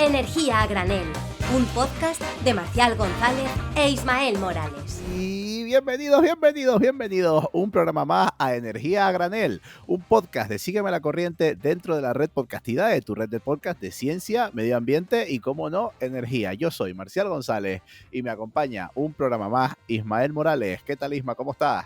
Energía a granel, un podcast de Marcial González e Ismael Morales. Y bienvenidos, un programa más a Energía a Granel, un podcast de Sígueme la Corriente dentro de la red Podcastidae, tu red de podcast de ciencia, medio ambiente y, como no, energía. Yo soy Marcial González y me acompaña un programa más Ismael Morales. ¿Qué tal, Isma? ¿Cómo estás?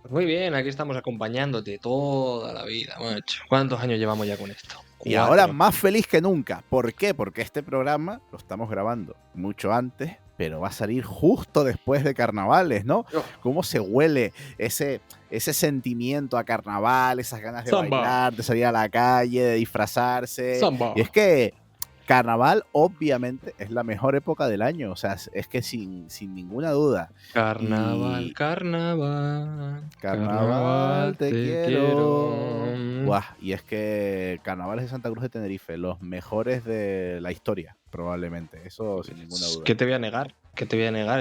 Muy bien, aquí estamos acompañándote toda la vida, macho. ¿Cuántos años llevamos ya con esto? Y ahora más feliz que nunca. ¿Por qué? Porque este programa lo estamos grabando mucho antes, pero va a salir justo después de carnavales, ¿no? ¿Cómo se huele ese sentimiento a carnaval, esas ganas de bailar, de salir a la calle, de disfrazarse? Samba. Y es que carnaval obviamente es la mejor época del año, o sea, es que sin ninguna duda. Carnaval, Y carnaval, te quiero. quiero. Buah, y es que carnavales de Santa Cruz de Tenerife, los mejores de la historia, probablemente, eso sin ninguna duda. ¿Qué te voy a negar?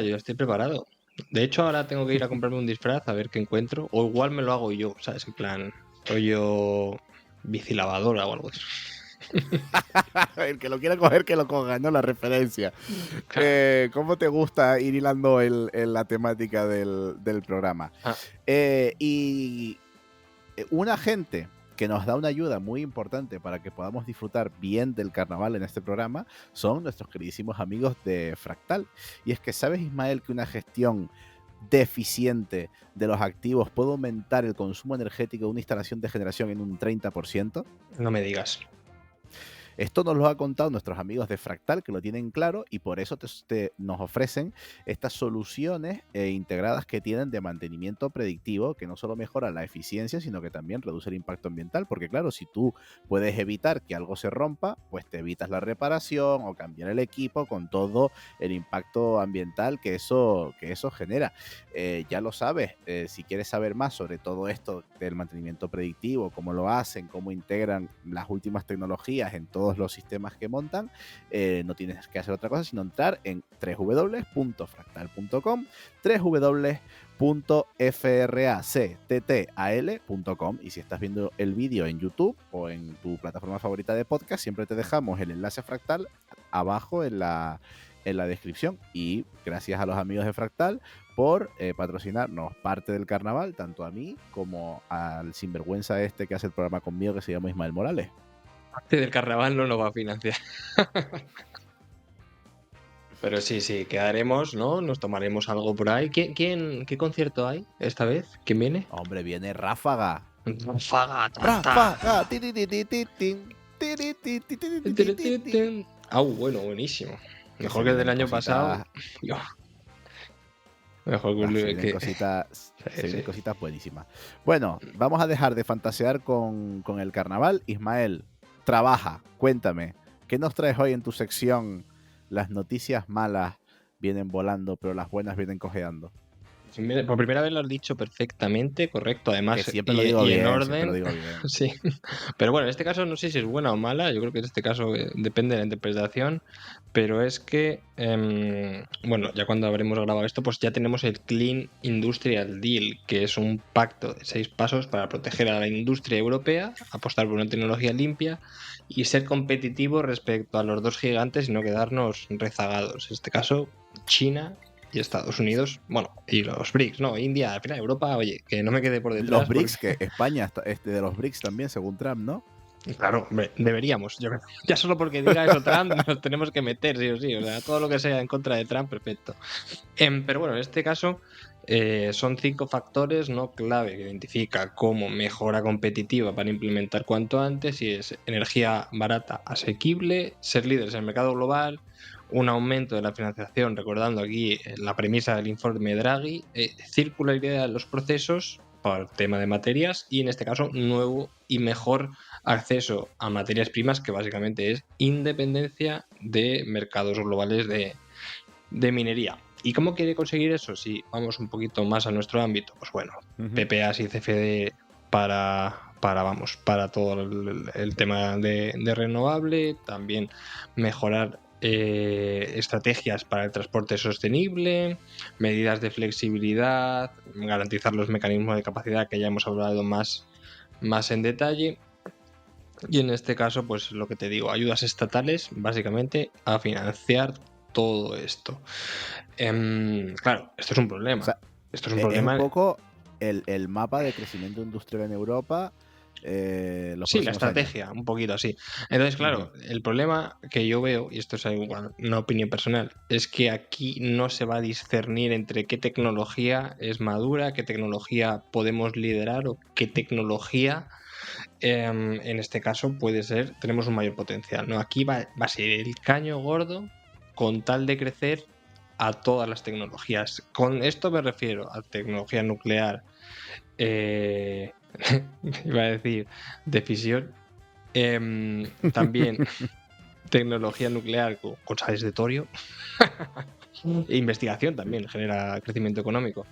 Yo ya estoy preparado. De hecho, ahora tengo que ir a comprarme un disfraz a ver qué encuentro. O igual me lo hago yo, ¿sabes? En plan, rollo bicilavadora o algo así. El que lo quiera coger, que lo coja, ¿no? La referencia. ¿Cómo te gusta ir hilando la temática del programa? Y una gente que nos da una ayuda muy importante para que podamos disfrutar bien del carnaval en este programa son nuestros queridísimos amigos de Fractal. Y es que, ¿sabes, Ismael, que una gestión deficiente de los activos puede aumentar el consumo energético de una instalación de generación en un 30%? No me digas. Esto nos lo ha contado nuestros amigos de Fractal, que lo tienen claro, y por eso nos ofrecen estas soluciones integradas que tienen de mantenimiento predictivo, que no solo mejoran la eficiencia, sino que también reduce el impacto ambiental, porque claro, si tú puedes evitar que algo se rompa, pues te evitas la reparación o cambiar el equipo con todo el impacto ambiental que eso genera. Ya lo sabes, si quieres saber más sobre todo esto del mantenimiento predictivo, cómo lo hacen, cómo integran las últimas tecnologías en todos los sistemas que montan, no tienes que hacer otra cosa sino entrar en www.fractal.com, www.fracttal.com, y si estás viendo el vídeo en YouTube o en tu plataforma favorita de podcast, siempre te dejamos el enlace a Fractal abajo en la descripción. Y gracias a los amigos de Fractal por patrocinarnos parte del carnaval, tanto a mí como al sinvergüenza este que hace el programa conmigo, que se llama Ismael Morales. Parte del carnaval no nos va a financiar. Pero sí, quedaremos, ¿no? Nos tomaremos algo por ahí. ¿Qué concierto hay esta vez? ¿Quién viene? Hombre, viene Ráfaga. Ráfaga. Ráfaga. Bueno, buenísimo. Mejor que el del año pasado. Mejor que cositas buenísimas. Bueno, vamos a dejar de fantasear con el carnaval. Ismael, trabaja, cuéntame, ¿qué nos traes hoy en tu sección? Las noticias malas vienen volando, pero las buenas vienen cojeando. Por primera vez lo has dicho perfectamente, correcto, además, que siempre lo digo bien, en orden. Siempre lo digo bien. Sí, pero bueno, en este caso no sé si es buena o mala, yo creo que en este caso depende de la interpretación, pero es que, bueno, ya cuando habremos grabado esto, pues ya tenemos el Clean Industrial Deal, que es un pacto de 6 pasos para proteger a la industria europea, apostar por una tecnología limpia y ser competitivo respecto a los dos gigantes y no quedarnos rezagados. En este caso, China y Estados Unidos, bueno, y los BRICS, ¿no? India, al final Europa, oye, que no me quede por detrás. Los BRICS, porque que España es de los BRICS también, según Trump, ¿no? Claro, hombre, deberíamos. Ya solo porque diga eso Trump nos tenemos que meter, sí o sí. O sea, todo lo que sea en contra de Trump, perfecto. Pero bueno, en este caso son 5 factores no clave que identifica como mejora competitiva para implementar cuanto antes, y es energía barata, asequible, ser líderes en el mercado global, un aumento de la financiación, recordando aquí la premisa del informe Draghi, circularidad de los procesos por tema de materias y en este caso nuevo y mejor acceso a materias primas, que básicamente es independencia de mercados globales de minería. ¿Y cómo quiere conseguir eso? Si vamos un poquito más a nuestro ámbito, pues bueno, PPAs y CFD para todo el tema de renovable, también mejorar estrategias para el transporte sostenible, medidas de flexibilidad, garantizar los mecanismos de capacidad que ya hemos hablado más en detalle, Y en este caso, pues lo que te digo, ayudas estatales básicamente a financiar todo esto. Claro, esto es un O problema. sea, Esto es un es un problema. poco el mapa de crecimiento industrial en Europa los Sí, la próximos años. estrategia, un poquito así. Entonces, claro, el problema que yo veo, y esto es una opinión personal, es que aquí no se va a discernir entre qué tecnología es madura, qué tecnología podemos liderar o qué tecnología, en este caso, puede ser, tenemos un mayor potencial, ¿no? Aquí va a ser el caño gordo con tal de crecer a todas las tecnologías. Con esto me refiero a tecnología nuclear, iba a decir de fisión, también tecnología nuclear con sales de torio. E investigación también genera crecimiento económico.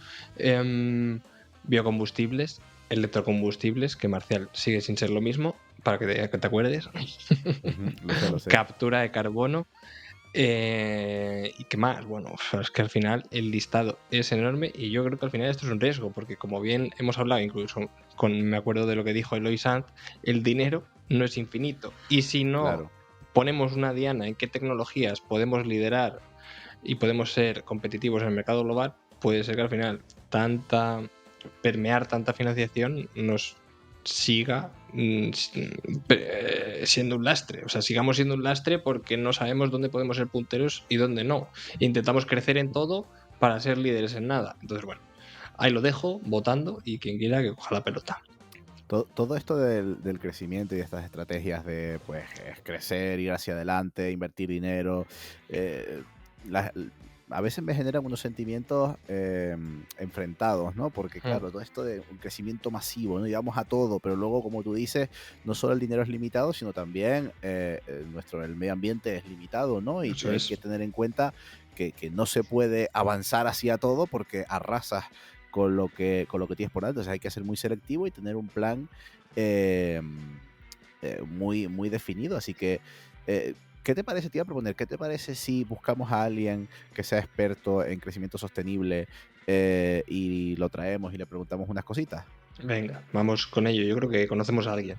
Biocombustibles, electrocombustibles, que Marcial sigue sin ser lo mismo, para que te acuerdes. Lo sé. Captura de carbono. ¿Y qué más? Bueno, es que al final el listado es enorme y yo creo que al final esto es un riesgo, porque como bien hemos hablado, incluso me acuerdo de lo que dijo Eloy Sanz, el dinero no es infinito. Y si no Claro. ponemos una diana en qué tecnologías podemos liderar y podemos ser competitivos en el mercado global, puede ser que al final permear tanta financiación nos siga siendo un lastre. O sea, sigamos siendo un lastre porque no sabemos dónde podemos ser punteros y dónde no. Intentamos crecer en todo para ser líderes en nada. Entonces, bueno, ahí lo dejo votando y quien quiera que coja la pelota. Todo esto del crecimiento y de estas estrategias de pues crecer, ir hacia adelante, invertir dinero, a veces me generan unos sentimientos enfrentados, ¿no? Porque claro, todo esto de un crecimiento masivo, ¿no? Digamos a todo, pero luego, como tú dices, no solo el dinero es limitado, sino también el medio ambiente es limitado, ¿no? Y hay que tener en cuenta que no se puede avanzar hacia todo porque arrasas con lo que tienes por delante. O sea, hay que ser muy selectivo y tener un plan muy, muy definido. Así que, ¿qué te parece? Te iba a proponer, ¿qué te parece si buscamos a alguien que sea experto en crecimiento sostenible y lo traemos y le preguntamos unas cositas? Venga, vamos con ello. Yo creo que conocemos a alguien.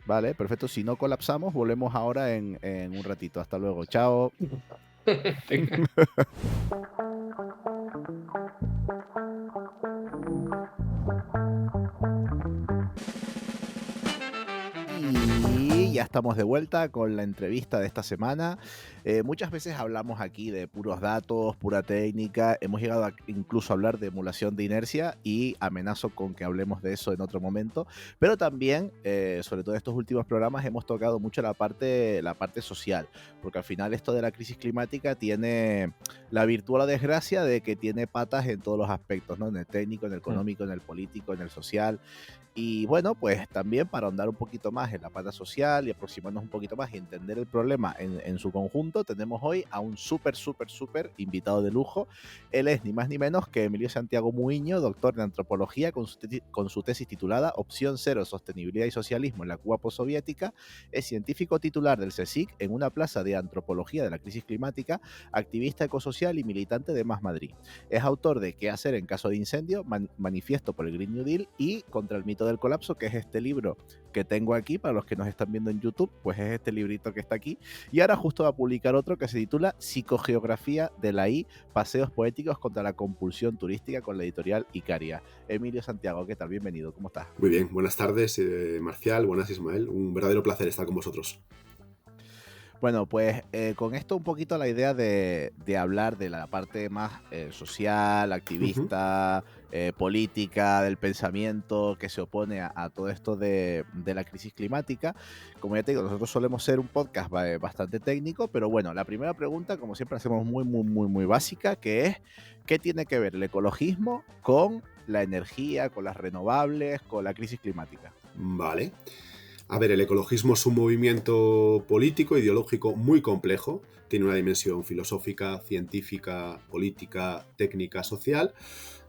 Vale, perfecto. Si no colapsamos, volvemos ahora en un ratito. Hasta luego. Chao. Y ya estamos de vuelta con la entrevista de esta semana. Muchas veces hablamos aquí de puros datos, pura técnica. Hemos llegado incluso a hablar de emulación de inercia y amenazo con que hablemos de eso en otro momento. Pero también, sobre todo en estos últimos programas, hemos tocado mucho la parte social, porque al final esto de la crisis climática tiene la virtud o la desgracia de que tiene patas en todos los aspectos, ¿no? En el técnico, en el económico, en el político, en el social. Y bueno, pues también para ahondar un poquito más en la pata social y aproximarnos un poquito más y entender el problema en su conjunto, tenemos hoy a un súper invitado de lujo. Él es ni más ni menos que Emilio Santiago Muiño, doctor en antropología con su tesis titulada Opción Cero, Sostenibilidad y Socialismo en la Cuba postsoviética. Es científico titular del CSIC en una plaza de antropología de la crisis climática, activista ecosocial y militante de Más Madrid. Es autor de ¿Qué hacer en caso de incendio?, Manifiesto por el Green New Deal y Contra el mito del colapso, que es este libro que tengo aquí. Para los que nos están viendo en YouTube, pues es este librito que está aquí. Y ahora justo va a publicar otro que se titula Psicogeografía de la I, Paseos poéticos contra la compulsión turística, con la editorial Icaria. Emilio Santiago, ¿qué tal? Bienvenido, ¿cómo estás? Muy bien, buenas tardes, Marcial, buenas Ismael, un verdadero placer estar con vosotros. Bueno, pues con esto un poquito la idea de hablar de la parte más social, activista, política, del pensamiento que se opone a todo esto de la crisis climática. Como ya te digo, nosotros solemos ser un podcast bastante técnico, pero bueno, la primera pregunta, como siempre hacemos muy básica, que es ¿qué tiene que ver el ecologismo con la energía, con las renovables, con la crisis climática? Vale. A ver, el ecologismo es un movimiento político, ideológico muy complejo. Tiene una dimensión filosófica, científica, política, técnica, social,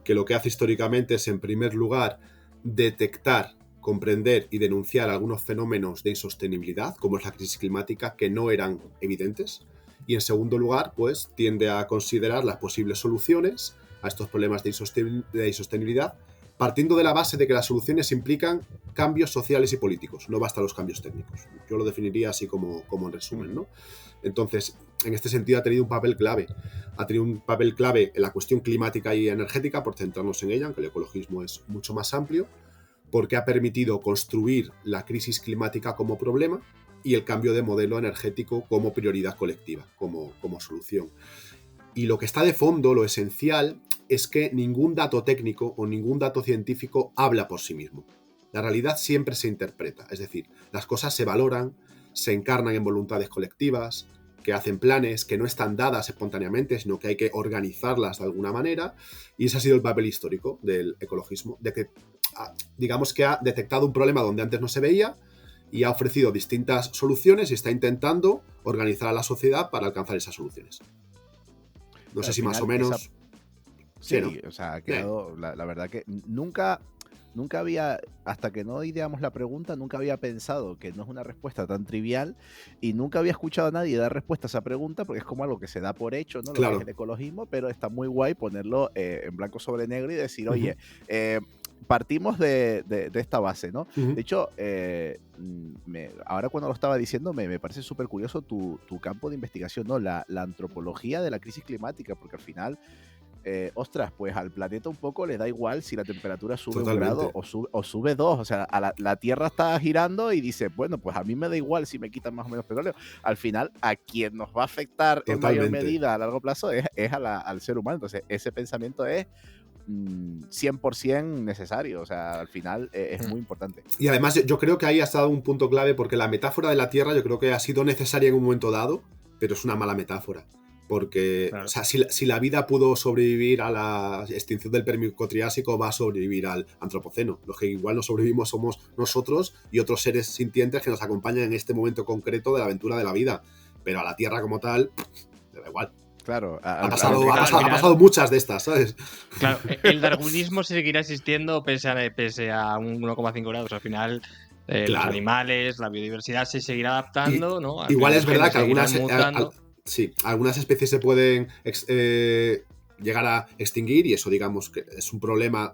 que lo que hace históricamente es, en primer lugar, detectar, comprender y denunciar algunos fenómenos de insostenibilidad, como es la crisis climática, que no eran evidentes. Y en segundo lugar, pues tiende a considerar las posibles soluciones a estos problemas de insostenibilidad, partiendo de la base de que las soluciones implican cambios sociales y políticos, no bastan los cambios técnicos. Yo lo definiría así como en resumen, ¿no? Entonces, en este sentido ha tenido un papel clave. Ha tenido un papel clave en la cuestión climática y energética, por centrarnos en ella, aunque el ecologismo es mucho más amplio, porque ha permitido construir la crisis climática como problema y el cambio de modelo energético como prioridad colectiva, como solución. Y lo que está de fondo, lo esencial, es que ningún dato técnico o ningún dato científico habla por sí mismo. La realidad siempre se interpreta, es decir, las cosas se valoran, se encarnan en voluntades colectivas, que hacen planes que no están dadas espontáneamente, sino que hay que organizarlas de alguna manera, y ese ha sido el papel histórico del ecologismo, de que, digamos que ha detectado un problema donde antes no se veía y ha ofrecido distintas soluciones y está intentando organizar a la sociedad para alcanzar esas soluciones. No sé si más o menos... Sí, ¿no? O sea, ha quedado, la verdad que nunca había, hasta que no ideamos la pregunta, nunca había pensado que no es una respuesta tan trivial y nunca había escuchado a nadie dar respuesta a esa pregunta porque es como algo que se da por hecho, ¿no? Claro. Lo que es el ecologismo, pero está muy guay ponerlo en blanco sobre negro y decir, oye, partimos de esta base, ¿no? De hecho, ahora cuando lo estaba diciendo me parece súper curioso tu campo de investigación, ¿no? La antropología de la crisis climática, porque al final... ostras, pues al planeta un poco le da igual si la temperatura sube Totalmente. 1 grado o sube 2. O sea, la Tierra está girando y dice, bueno, pues a mí me da igual si me quitan más o menos petróleo. Al final, a quien nos va a afectar en mayor medida a largo plazo es al ser humano. Entonces, ese pensamiento es 100% necesario. O sea, al final es muy importante. Y además yo creo que ahí has dado un punto clave, porque la metáfora de la Tierra yo creo que ha sido necesaria en un momento dado, pero es una mala metáfora. Porque, claro, o sea, si la vida pudo sobrevivir a la extinción del Permico-Triásico, va a sobrevivir al Antropoceno. Los que igual no sobrevivimos somos nosotros y otros seres sintientes que nos acompañan en este momento concreto de la aventura de la vida. Pero a la Tierra como tal, le da igual. Claro, ha pasado muchas de estas, ¿sabes? Claro, el darwinismo seguirá existiendo pese a un 1,5 grados. Al final, claro, los animales, la biodiversidad se seguirá adaptando, ¿no? Igual es verdad que algunas especies se pueden llegar a extinguir y eso, digamos, que es un problema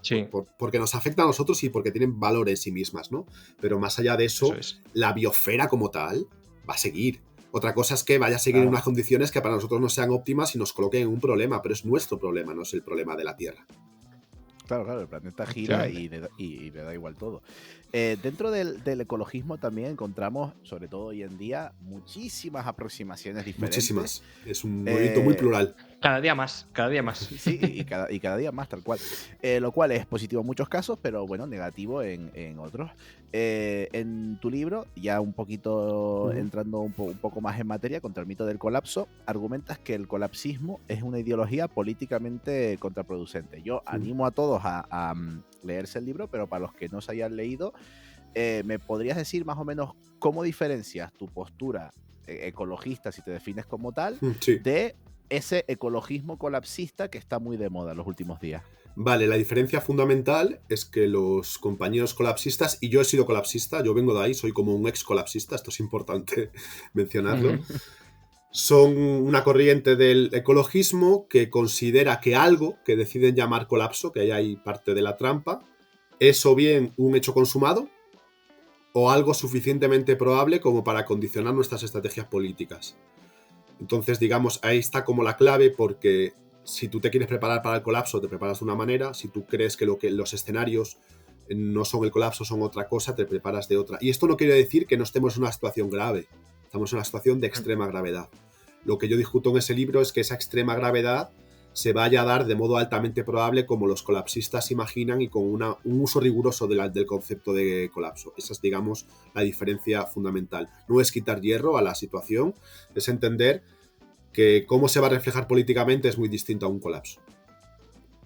porque nos afecta a nosotros y porque tienen valor en sí mismas, ¿no? Pero más allá de eso la biosfera como tal va a seguir. Otra cosa es que vaya a seguir en unas condiciones que para nosotros no sean óptimas y nos coloquen en un problema, pero es nuestro problema, no es el problema de la Tierra. Claro, el planeta gira y le da igual todo. Dentro del ecologismo también encontramos, sobre todo hoy en día, muchísimas aproximaciones diferentes. Muchísimas. Es un movimiento muy plural. Cada día más. Sí, y cada día más, tal cual. Lo cual es positivo en muchos casos, pero bueno, negativo en otros. En tu libro, ya un poquito entrando un poco más en materia, contra el mito del colapso, argumentas que el colapsismo es una ideología políticamente contraproducente. Yo animo a todos a leerse el libro, pero para los que no se hayan leído, ¿me podrías decir más o menos cómo diferencias tu postura ecologista, si te defines como tal, de ese ecologismo colapsista que está muy de moda en los últimos días? Vale, la diferencia fundamental es que los compañeros colapsistas, y yo he sido colapsista, yo vengo de ahí, soy como un ex colapsista, esto es importante mencionarlo, son una corriente del ecologismo que considera que algo que deciden llamar colapso, que ahí hay parte de la trampa, es o bien un hecho consumado o algo suficientemente probable como para condicionar nuestras estrategias políticas. Entonces, digamos, ahí está como la clave, porque si tú te quieres preparar para el colapso, te preparas de una manera. Si tú crees que los escenarios no son el colapso, son otra cosa, te preparas de otra. Y esto no quiere decir que no estemos en una situación grave. Estamos en una situación de extrema gravedad. Lo que yo discuto en ese libro es que esa extrema gravedad se vaya a dar de modo altamente probable, como los colapsistas imaginan, y con un uso riguroso del concepto de colapso. Esa es, digamos, la diferencia fundamental. No es quitar hierro a la situación, es entender que cómo se va a reflejar políticamente es muy distinto a un colapso.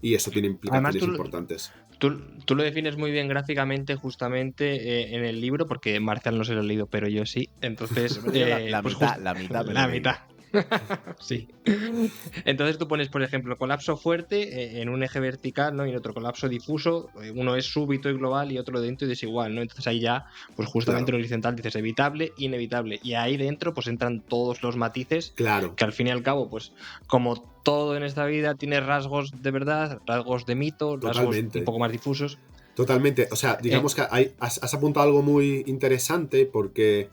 Y eso tiene implicaciones importantes. Tú lo defines muy bien gráficamente, justamente en el libro, porque Marcial no se lo ha leído, pero yo sí. Entonces, la mitad. Sí. Entonces tú pones, por ejemplo, colapso fuerte en un eje vertical, ¿no? Y en otro colapso difuso, uno es súbito y global y otro lento y desigual, ¿no? Entonces ahí ya, pues justamente en horizontal dices evitable, inevitable, y ahí dentro pues entran todos los matices, que al fin y al cabo, pues como todo en esta vida tiene rasgos de verdad, rasgos de mito, rasgos un poco más difusos. Totalmente. O sea, digamos que has apuntado algo muy interesante porque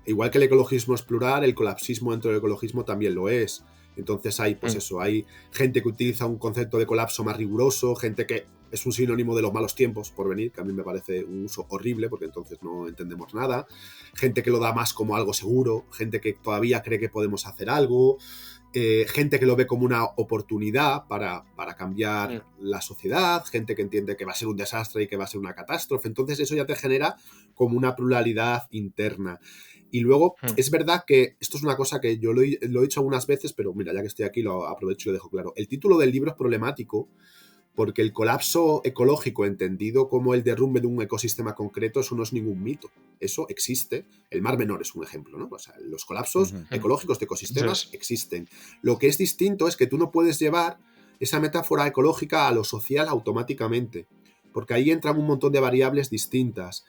igual que el ecologismo es plural, el colapsismo dentro del ecologismo también lo es. Entonces hay, pues eso, hay gente que utiliza un concepto de colapso más riguroso, gente que es un sinónimo de los malos tiempos por venir, que a mí me parece un uso horrible porque entonces no entendemos nada. Gente que lo da más como algo seguro, gente que todavía cree que podemos hacer algo, gente que lo ve como una oportunidad para cambiar la sociedad, gente que entiende que va a ser un desastre y que va a ser una catástrofe. Entonces eso ya te genera como una pluralidad interna. Y luego, es verdad que esto es una cosa que yo lo he dicho algunas veces, pero mira, ya que estoy aquí lo aprovecho y lo dejo claro. El título del libro es problemático porque el colapso ecológico, entendido como el derrumbe de un ecosistema concreto, eso no es ningún mito. Eso existe. El Mar Menor es un ejemplo, ¿no? O sea, los colapsos ecológicos de ecosistemas existen. Lo que es distinto es que tú no puedes llevar esa metáfora ecológica a lo social automáticamente, porque ahí entran un montón de variables distintas.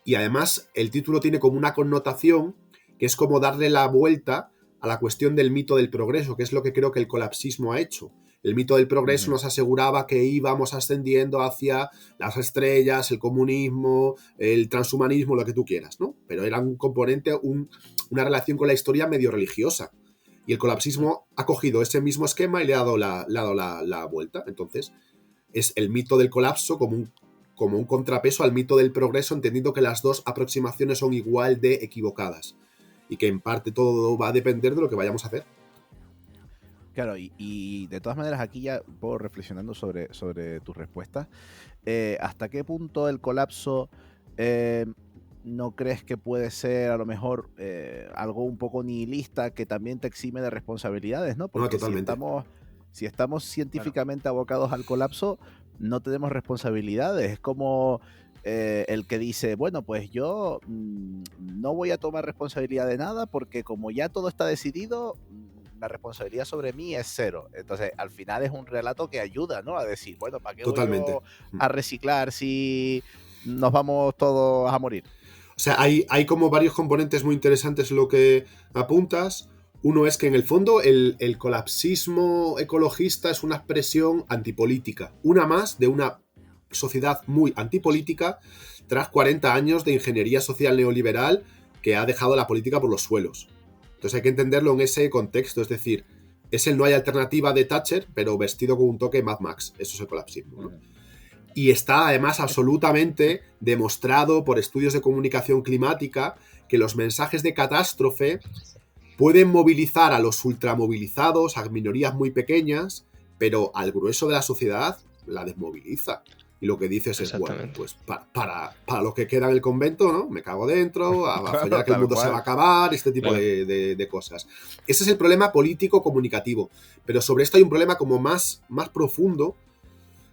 Y además el título tiene como una connotación que es como darle la vuelta a la cuestión del mito del progreso, que es lo que creo que el colapsismo ha hecho. El mito del progreso nos aseguraba que íbamos ascendiendo hacia las estrellas, el comunismo, el transhumanismo, lo que tú quieras, ¿no? Pero era un componente, una relación con la historia medio religiosa. Y el colapsismo ha cogido ese mismo esquema y le ha dado la vuelta. Entonces, es el mito del colapso como un contrapeso al mito del progreso, entendiendo que las dos aproximaciones son igual de equivocadas y que en parte todo va a depender de lo que vayamos a hacer. Claro, y de todas maneras aquí ya puedo reflexionando sobre tus respuestas. ¿Hasta qué punto el colapso no crees que puede ser a lo mejor algo un poco nihilista que también te exime de responsabilidades, ¿no? Porque totalmente. si estamos científicamente abocados al colapso, no tenemos responsabilidades. Es como el que dice, bueno, pues yo no voy a tomar responsabilidad de nada porque como ya todo está decidido, la responsabilidad sobre mí es cero. Entonces, al final es un relato que ayuda, ¿no? A decir, bueno, ¿para qué Totalmente. voy yo a reciclar si nos vamos todos a morir? O sea, hay como varios componentes muy interesantes en lo que apuntas. Uno es que en el fondo el colapsismo ecologista es una expresión antipolítica. Una más de una sociedad muy antipolítica tras 40 años de ingeniería social neoliberal que ha dejado la política por los suelos. Entonces hay que entenderlo en ese contexto, es decir, es el no hay alternativa de Thatcher, pero vestido con un toque Mad Max. Eso es el colapsismo, ¿no? Y está además absolutamente demostrado por estudios de comunicación climática que los mensajes de catástrofe pueden movilizar a los ultramovilizados, a minorías muy pequeñas, pero al grueso de la sociedad la desmoviliza. Y lo que dices es, bueno, pues para lo que queda en el convento, ¿no? Me cago dentro, a follar que el mundo se va a acabar, este tipo de cosas. Ese es el problema político-comunicativo. Pero sobre esto hay un problema como más profundo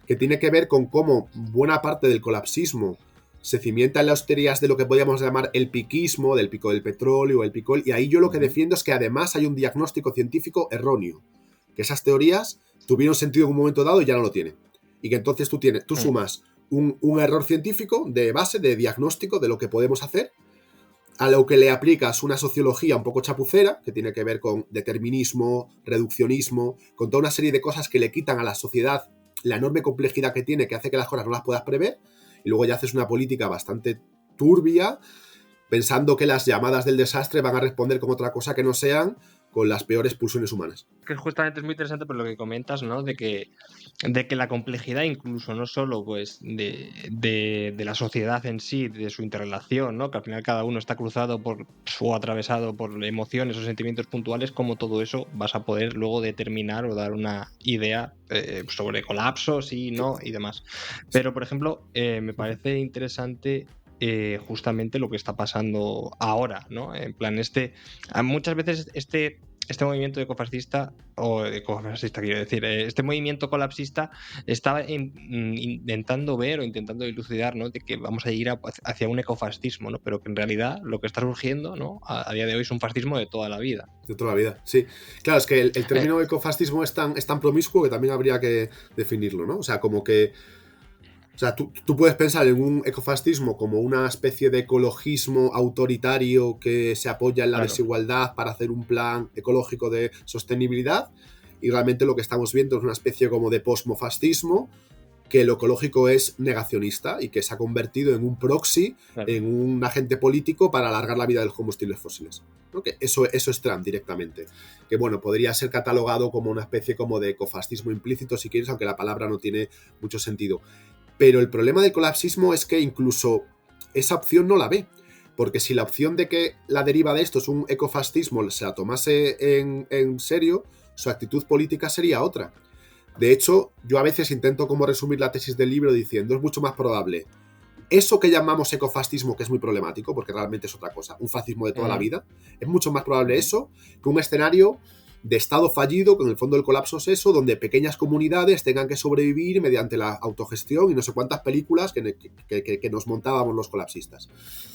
que tiene que ver con cómo buena parte del colapsismo se cimienta en las teorías de lo que podríamos llamar el piquismo, del pico del petróleo, el picol, y ahí yo lo que defiendo es que además hay un diagnóstico científico erróneo, que esas teorías tuvieron sentido en un momento dado y ya no lo tienen. Y que entonces tú sumas un error científico de base, de diagnóstico de lo que podemos hacer, a lo que le aplicas una sociología un poco chapucera, que tiene que ver con determinismo, reduccionismo, con toda una serie de cosas que le quitan a la sociedad la enorme complejidad que tiene, que hace que las cosas no las puedas prever, y luego ya haces una política bastante turbia, pensando que las llamadas del desastre van a responder con otra cosa que no sean con las peores pulsiones humanas. Que justamente es muy interesante por lo que comentas, ¿no? De que la complejidad incluso no solo pues de la sociedad en sí, de su interrelación, ¿no? Que al final cada uno está cruzado o atravesado por emociones o sentimientos puntuales, como todo eso vas a poder luego determinar o dar una idea sobre colapso, sí, no y demás. Pero, por ejemplo, me parece interesante justamente lo que está pasando ahora, ¿no? En plan, muchas veces este movimiento ecofascista, quiero decir, este movimiento colapsista estaba intentando ver o intentando dilucidar, ¿no? De que vamos a ir hacia un ecofascismo, ¿no? Pero que en realidad lo que está surgiendo, ¿no? A día de hoy es un fascismo de toda la vida. De toda la vida, sí. Claro, es que el término ecofascismo es tan promiscuo que también habría que definirlo, ¿no? O sea, como que o sea, tú puedes pensar en un ecofascismo como una especie de ecologismo autoritario que se apoya en la desigualdad para hacer un plan ecológico de sostenibilidad, y realmente lo que estamos viendo es una especie como de posmofascismo que lo ecológico es negacionista y que se ha convertido en un proxy, Claro. en un agente político para alargar la vida de los combustibles fósiles, ¿no? Que eso es Trump directamente. Que bueno, podría ser catalogado como una especie como de ecofascismo implícito, si quieres, aunque la palabra no tiene mucho sentido. Pero el problema del colapsismo es que incluso esa opción no la ve. Porque si la opción de que la deriva de esto es un ecofascismo se la tomase en serio, su actitud política sería otra. De hecho, yo a veces intento como resumir la tesis del libro diciendo es mucho más probable eso que llamamos ecofascismo, que es muy problemático, porque realmente es otra cosa, un fascismo de toda la vida, es mucho más probable eso que un escenario de estado fallido, que en el fondo el colapso es eso, donde pequeñas comunidades tengan que sobrevivir mediante la autogestión y no sé cuántas películas que nos montábamos los colapsistas.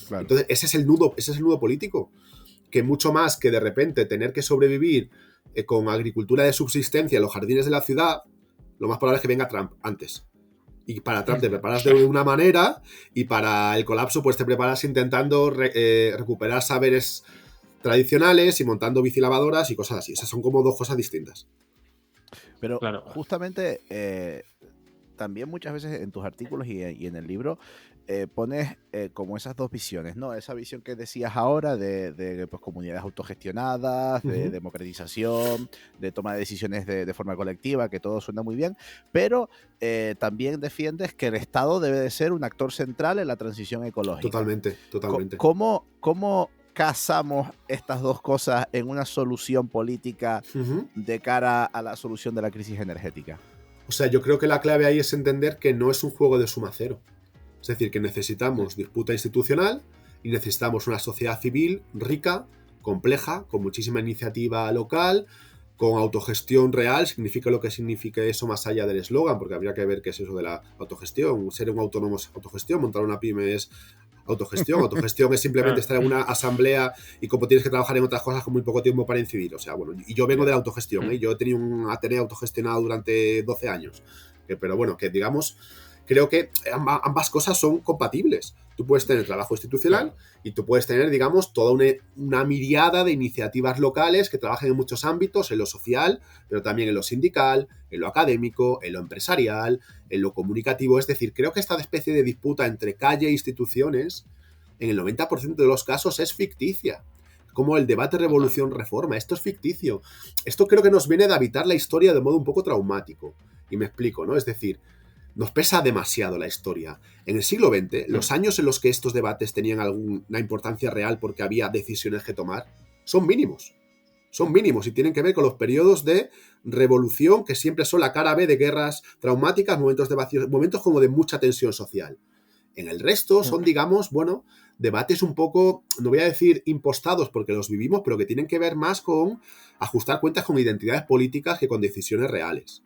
Claro. Entonces, ese es el nudo político, que mucho más que de repente tener que sobrevivir con agricultura de subsistencia en los jardines de la ciudad, lo más probable es que venga Trump antes. Y para Trump te preparas de una manera y para el colapso pues te preparas intentando recuperar saberes tradicionales y montando bicilavadoras y cosas así. Esas son como dos cosas distintas. Pero Claro. justamente también muchas veces en tus artículos y en el libro pones como esas dos visiones, ¿no? Esa visión que decías ahora de pues, comunidades autogestionadas, de democratización, de toma de decisiones de forma colectiva, que todo suena muy bien, pero también defiendes que el Estado debe de ser un actor central en la transición ecológica. Totalmente. ¿Cómo casamos estas dos cosas en una solución política de cara a la solución de la crisis energética? O sea, yo creo que la clave ahí es entender que no es un juego de suma cero. Es decir, que necesitamos disputa institucional y necesitamos una sociedad civil rica, compleja, con muchísima iniciativa local, con autogestión real. Significa lo que signifique eso más allá del eslogan, porque habría que ver qué es eso de la autogestión. Ser un autónomo es autogestión, montar una pyme es autogestión. Autogestión es simplemente estar en una asamblea y como tienes que trabajar en otras cosas con muy poco tiempo para incidir. O sea, bueno, y yo vengo de la autogestión, ¿eh? Yo he tenido un Ateneo autogestionado durante 12 años. Pero bueno, que digamos, creo que ambas cosas son compatibles. Tú puedes tener trabajo institucional y tú puedes tener, digamos, toda una miriada de iniciativas locales que trabajen en muchos ámbitos, en lo social, pero también en lo sindical, en lo académico, en lo empresarial, en lo comunicativo. Es decir, creo que esta especie de disputa entre calle e instituciones, en el 90% de los casos es ficticia. Como el debate revolución-reforma. Esto es ficticio. Esto creo que nos viene de habitar la historia de modo un poco traumático. Y me explico, ¿no? Es decir, nos pesa demasiado la historia. En el siglo XX, los años en los que estos debates tenían alguna importancia real porque había decisiones que tomar, son mínimos. Son mínimos y tienen que ver con los periodos de revolución que siempre son la cara B de guerras traumáticas, momentos de vacío, momentos como de mucha tensión social. En el resto son, digamos, bueno, debates un poco, no voy a decir impostados porque los vivimos, pero que tienen que ver más con ajustar cuentas con identidades políticas que con decisiones reales.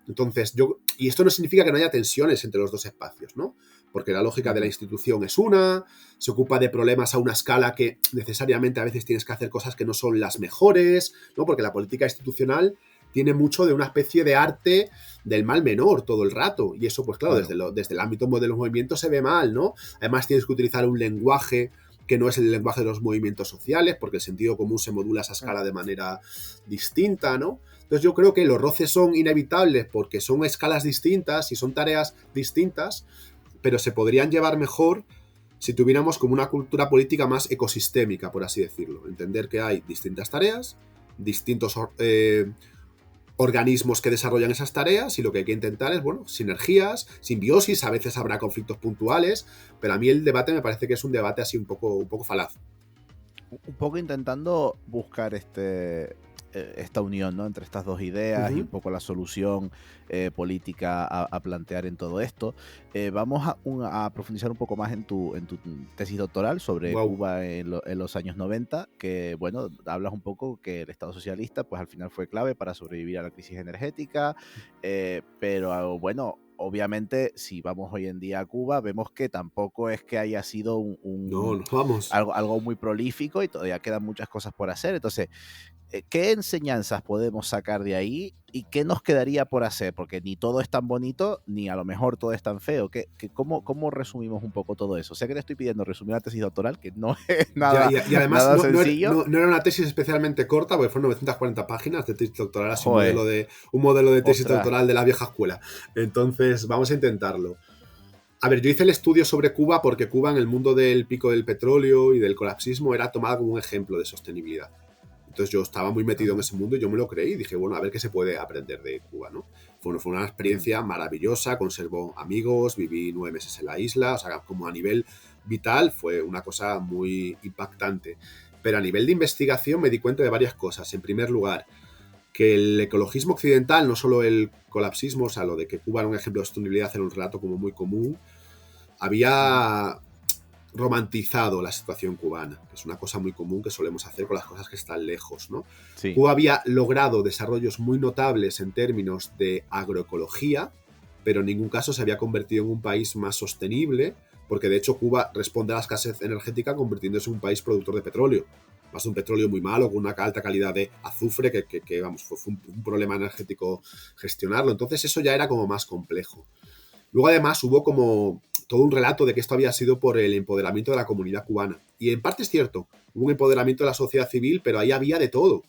Entonces, y esto no significa que no haya tensiones entre los dos espacios, ¿no? Porque la lógica de la institución es una, se ocupa de problemas a una escala que necesariamente a veces tienes que hacer cosas que no son las mejores, ¿no? Porque la política institucional tiene mucho de una especie de arte del mal menor todo el rato. Y eso, pues claro, desde el ámbito de los movimientos se ve mal, ¿no? Además tienes que utilizar un lenguaje que no es el lenguaje de los movimientos sociales, porque el sentido común se modula a esa escala de manera distinta, ¿no? Entonces yo creo que los roces son inevitables porque son escalas distintas y son tareas distintas, pero se podrían llevar mejor si tuviéramos como una cultura política más ecosistémica, por así decirlo. Entender que hay distintas tareas, distintos organismos que desarrollan esas tareas y lo que hay que intentar es, bueno, sinergias, simbiosis, a veces habrá conflictos puntuales, pero a mí el debate me parece que es un debate así un poco falaz. Un poco intentando buscar esta unión, ¿no? Entre estas dos ideas y un poco la solución política a plantear en todo esto. Vamos a profundizar un poco más en tu tesis doctoral sobre Cuba en los años 90, que bueno, hablas un poco que el Estado socialista pues al final fue clave para sobrevivir a la crisis energética, pero bueno, obviamente, si vamos hoy en día a Cuba, vemos que tampoco es que haya sido no vamos. Algo muy prolífico y todavía quedan muchas cosas por hacer. Entonces, ¿qué enseñanzas podemos sacar de ahí y qué nos quedaría por hacer? Porque ni todo es tan bonito, ni a lo mejor todo es tan feo. ¿Cómo resumimos un poco todo eso? Sé que te estoy pidiendo resumir una tesis doctoral, que no es nada, Y además nada no sencillo. no era una tesis especialmente corta, porque fueron 940 páginas de tesis doctoral, así Joder. un modelo de tesis Ostras. doctoral de la vieja escuela. Entonces, vamos a intentarlo. A ver, yo hice el estudio sobre Cuba porque Cuba, en el mundo del pico del petróleo y del colapsismo, era tomada como un ejemplo de sostenibilidad. Entonces yo estaba muy metido en ese mundo y yo me lo creí y dije, bueno, a ver qué se puede aprender de Cuba, ¿no? Fue una experiencia maravillosa, conservo amigos, viví 9 meses en la isla, o sea, como a nivel vital fue una cosa muy impactante. Pero a nivel de investigación me di cuenta de varias cosas. En primer lugar, que el ecologismo occidental, no solo el colapsismo, o sea, lo de que Cuba era un ejemplo de sostenibilidad, era un relato como muy común, había romantizado la situación cubana, que es una cosa muy común que solemos hacer con las cosas que están lejos, ¿no? Sí. Cuba había logrado desarrollos muy notables en términos de agroecología, pero en ningún caso se había convertido en un país más sostenible, porque de hecho Cuba responde a la escasez energética convirtiéndose en un país productor de petróleo. Más un petróleo muy malo, con una alta calidad de azufre, que vamos, fue un problema energético gestionarlo. Entonces eso ya era como más complejo. Luego además hubo como todo un relato de que esto había sido por el empoderamiento de la comunidad cubana. Y en parte es cierto, hubo un empoderamiento de la sociedad civil, pero ahí había de todo.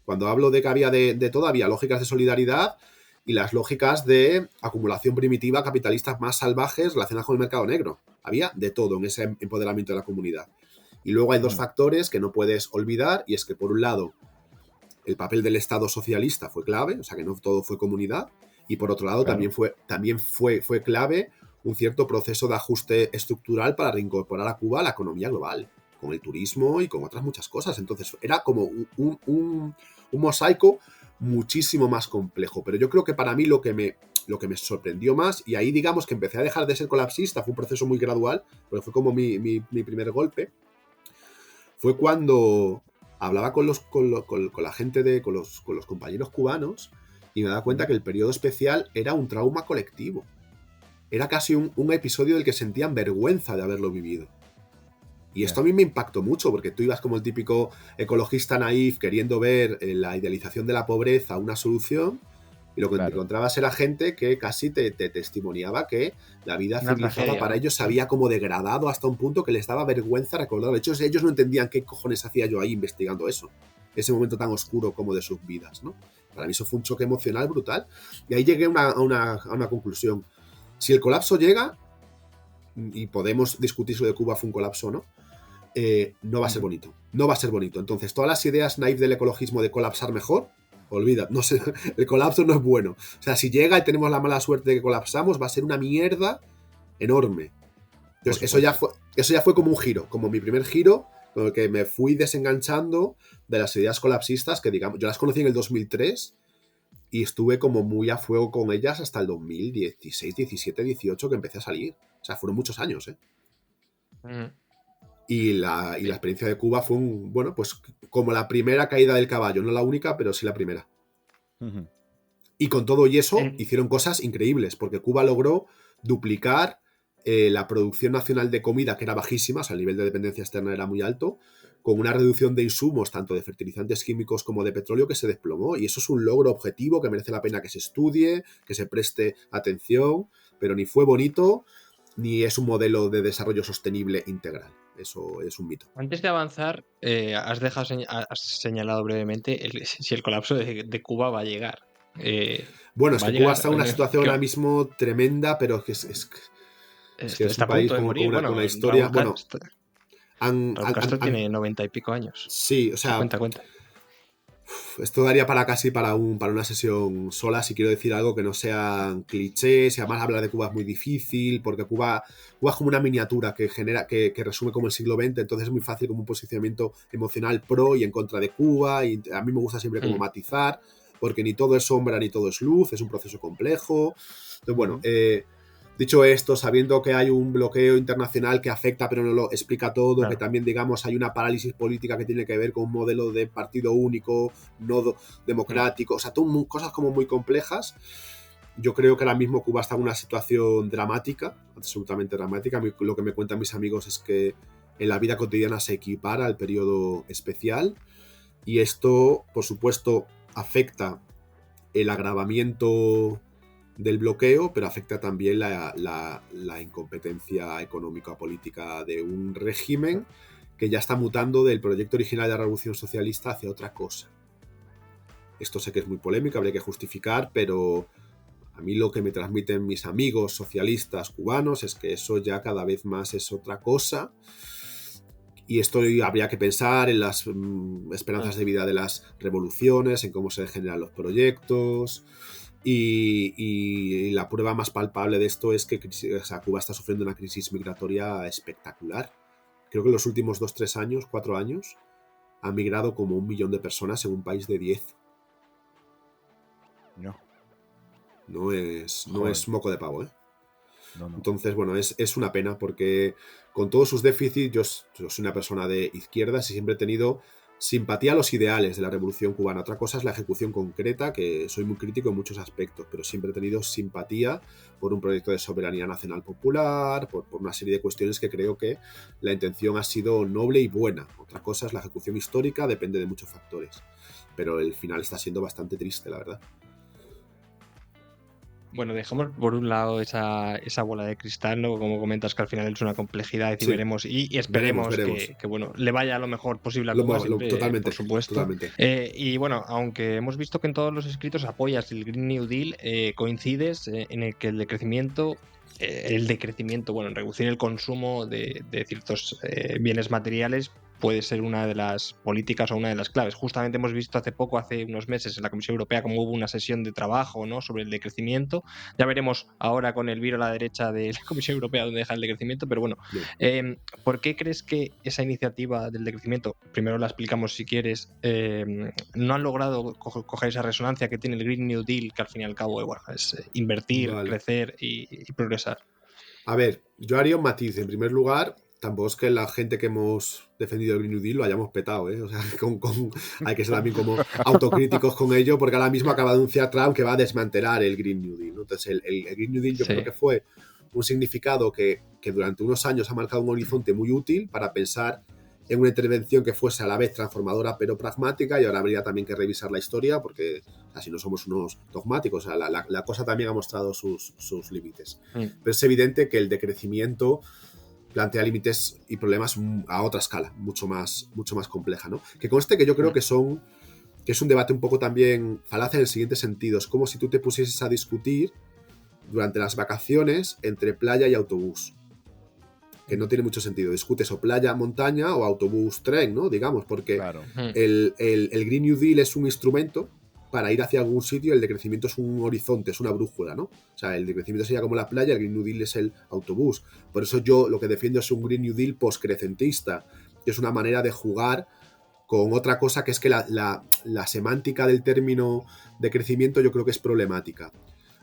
Cuando hablo de que había de todo, había lógicas de solidaridad y las lógicas de acumulación primitiva capitalistas más salvajes relacionadas con el mercado negro. Había de todo en ese empoderamiento de la comunidad. Y luego hay dos factores que no puedes olvidar, y es que por un lado el papel del Estado socialista fue clave, o sea que no todo fue comunidad, y por otro lado Claro. también fue clave un cierto proceso de ajuste estructural para reincorporar a Cuba a la economía global, con el turismo y con otras muchas cosas. Entonces era como un mosaico muchísimo más complejo. Pero yo creo que para mí lo que me sorprendió más, y ahí digamos que empecé a dejar de ser colapsista, fue un proceso muy gradual, pero fue como mi primer golpe, fue cuando hablaba con la gente, con los compañeros cubanos, y me daba cuenta que el periodo especial era un trauma colectivo. Era casi un episodio del que sentían vergüenza de haberlo vivido. Y esto a mí me impactó mucho, porque tú ibas como el típico ecologista naif queriendo ver en la idealización de la pobreza una solución, y lo que te encontrabas era gente que casi te testimoniaba que la vida civilizada para ellos se había como degradado hasta un punto que les daba vergüenza recordarlo. De hecho, ellos no entendían qué cojones hacía yo ahí investigando eso, ese momento tan oscuro como de sus vidas, ¿no? Para mí eso fue un choque emocional brutal. Y ahí llegué a una conclusión. Si el colapso llega, y podemos discutir sobre Cuba fue un colapso o no, no va a ser bonito. No va a ser bonito. Entonces, todas las ideas naif del ecologismo de colapsar mejor, olvida, no sé, el colapso no es bueno. O sea, si llega y tenemos la mala suerte de que colapsamos, va a ser una mierda enorme. Entonces, eso ya fue como un giro, como mi primer giro, con el que me fui desenganchando de las ideas colapsistas, que digamos, yo las conocí en el 2003 y estuve como muy a fuego con ellas hasta el 2016, 17, 18 que empecé a salir. O sea, fueron muchos años, ¿eh? Y la experiencia de Cuba fue bueno, pues como la primera caída del caballo, no la única, pero sí la primera. Y con todo y eso hicieron cosas increíbles, porque Cuba logró duplicar la producción nacional de comida, que era bajísima, o sea, el nivel de dependencia externa era muy alto, con una reducción de insumos, tanto de fertilizantes químicos como de petróleo, que se desplomó. Y eso es un logro objetivo que merece la pena que se estudie, que se preste atención, pero ni fue bonito, ni es un modelo de desarrollo sostenible integral. Eso es un mito. Antes de avanzar, has señalado brevemente si el colapso de Cuba va a llegar. Bueno, es que Cuba está en una situación ahora mismo tremenda, pero que es un país con una historia. Raúl Castro tiene 90 y pico años. Sí, o sea. Cuenta. Esto daría casi para una sesión sola, si quiero decir algo que no sean clichés, y además hablar de Cuba es muy difícil, porque Cuba es como una miniatura que resume como el siglo XX, entonces es muy fácil como un posicionamiento emocional pro y en contra de Cuba, y a mí me gusta siempre como matizar, porque ni todo es sombra ni todo es luz, es un proceso complejo. Entonces, bueno, dicho esto, sabiendo que hay un bloqueo internacional que afecta pero no lo explica todo, claro, que también, digamos, hay una parálisis política que tiene que ver con un modelo de partido único, no democrático, o sea, cosas como muy complejas. Yo creo que ahora mismo Cuba está en una situación dramática, absolutamente dramática. Lo que me cuentan mis amigos es que en la vida cotidiana se equipara al periodo especial. Y esto, por supuesto, afecta el agravamiento del bloqueo, pero afecta también la incompetencia económica-política de un régimen que ya está mutando del proyecto original de la Revolución Socialista hacia otra cosa. Esto sé que es muy polémico, habría que justificar, pero a mí lo que me transmiten mis amigos socialistas cubanos es que eso ya cada vez más es otra cosa. Y esto habría que pensar en las esperanzas de vida de las revoluciones, en cómo se generan los proyectos. Y la prueba más palpable de esto es que Cuba está sufriendo una crisis migratoria espectacular. Creo que en los últimos 2-3 años, 4 años, han migrado como 1 millón de personas en un país de 10. No es moco de pavo, ¿eh? No. Entonces, bueno, es una pena porque con todos sus déficits, yo soy una persona de izquierdas y siempre he tenido simpatía a los ideales de la Revolución Cubana. Otra cosa es la ejecución concreta, que soy muy crítico en muchos aspectos, pero siempre he tenido simpatía por un proyecto de soberanía nacional popular, por una serie de cuestiones que creo que la intención ha sido noble y buena. Otra cosa es la ejecución histórica, depende de muchos factores, pero el final está siendo bastante triste, la verdad. Bueno, dejamos por un lado esa bola de cristal, ¿no? Como comentas, que al final es una complejidad y veremos y esperemos veremos. Que bueno, le vaya lo mejor posible a Cuba, siempre, totalmente, por supuesto. Totalmente. Y bueno, aunque hemos visto que en todos los escritos apoyas el Green New Deal, coincides en el que el decrecimiento, bueno, en reducir el consumo de ciertos bienes materiales puede ser una de las políticas o una de las claves. Justamente hemos visto hace unos meses, en la Comisión Europea, cómo hubo una sesión de trabajo, ¿no?, sobre el decrecimiento. Ya veremos ahora con el viro a la derecha de la Comisión Europea dónde deja el decrecimiento, pero bueno, ¿por qué crees que esa iniciativa del decrecimiento, primero la explicamos si quieres, no han logrado coger esa resonancia que tiene el Green New Deal, que al fin y al cabo es invertir, crecer y progresar? A ver, yo haría un matiz. En primer lugar, tampoco es que la gente que hemos defendido el Green New Deal lo hayamos petado, ¿eh? O sea, hay que ser también como autocríticos con ello, porque ahora mismo acaba de anunciar Trump que va a desmantelar el Green New Deal, ¿no? Entonces, el Green New Deal yo creo que fue un significado que durante unos años ha marcado un horizonte muy útil para pensar en una intervención que fuese a la vez transformadora pero pragmática, y ahora habría también que revisar la historia, porque así no somos unos dogmáticos, o sea, la cosa también ha mostrado sus límites. Pero es evidente que el decrecimiento plantea límites y problemas a otra escala, mucho más compleja, ¿no? Que conste que yo creo que es un debate un poco también falaz en el siguiente sentido. Es como si tú te pusieses a discutir durante las vacaciones entre playa y autobús, que no tiene mucho sentido. Discutes o playa, montaña, o autobús, tren, ¿no? Digamos, porque el Green New Deal es un instrumento para ir hacia algún sitio, el decrecimiento es un horizonte, es una brújula, ¿no? O sea, el decrecimiento sería como la playa, el Green New Deal es el autobús. Por eso yo lo que defiendo es un Green New Deal postcrecentista, que es una manera de jugar con otra cosa, que es que la semántica del término decrecimiento yo creo que es problemática.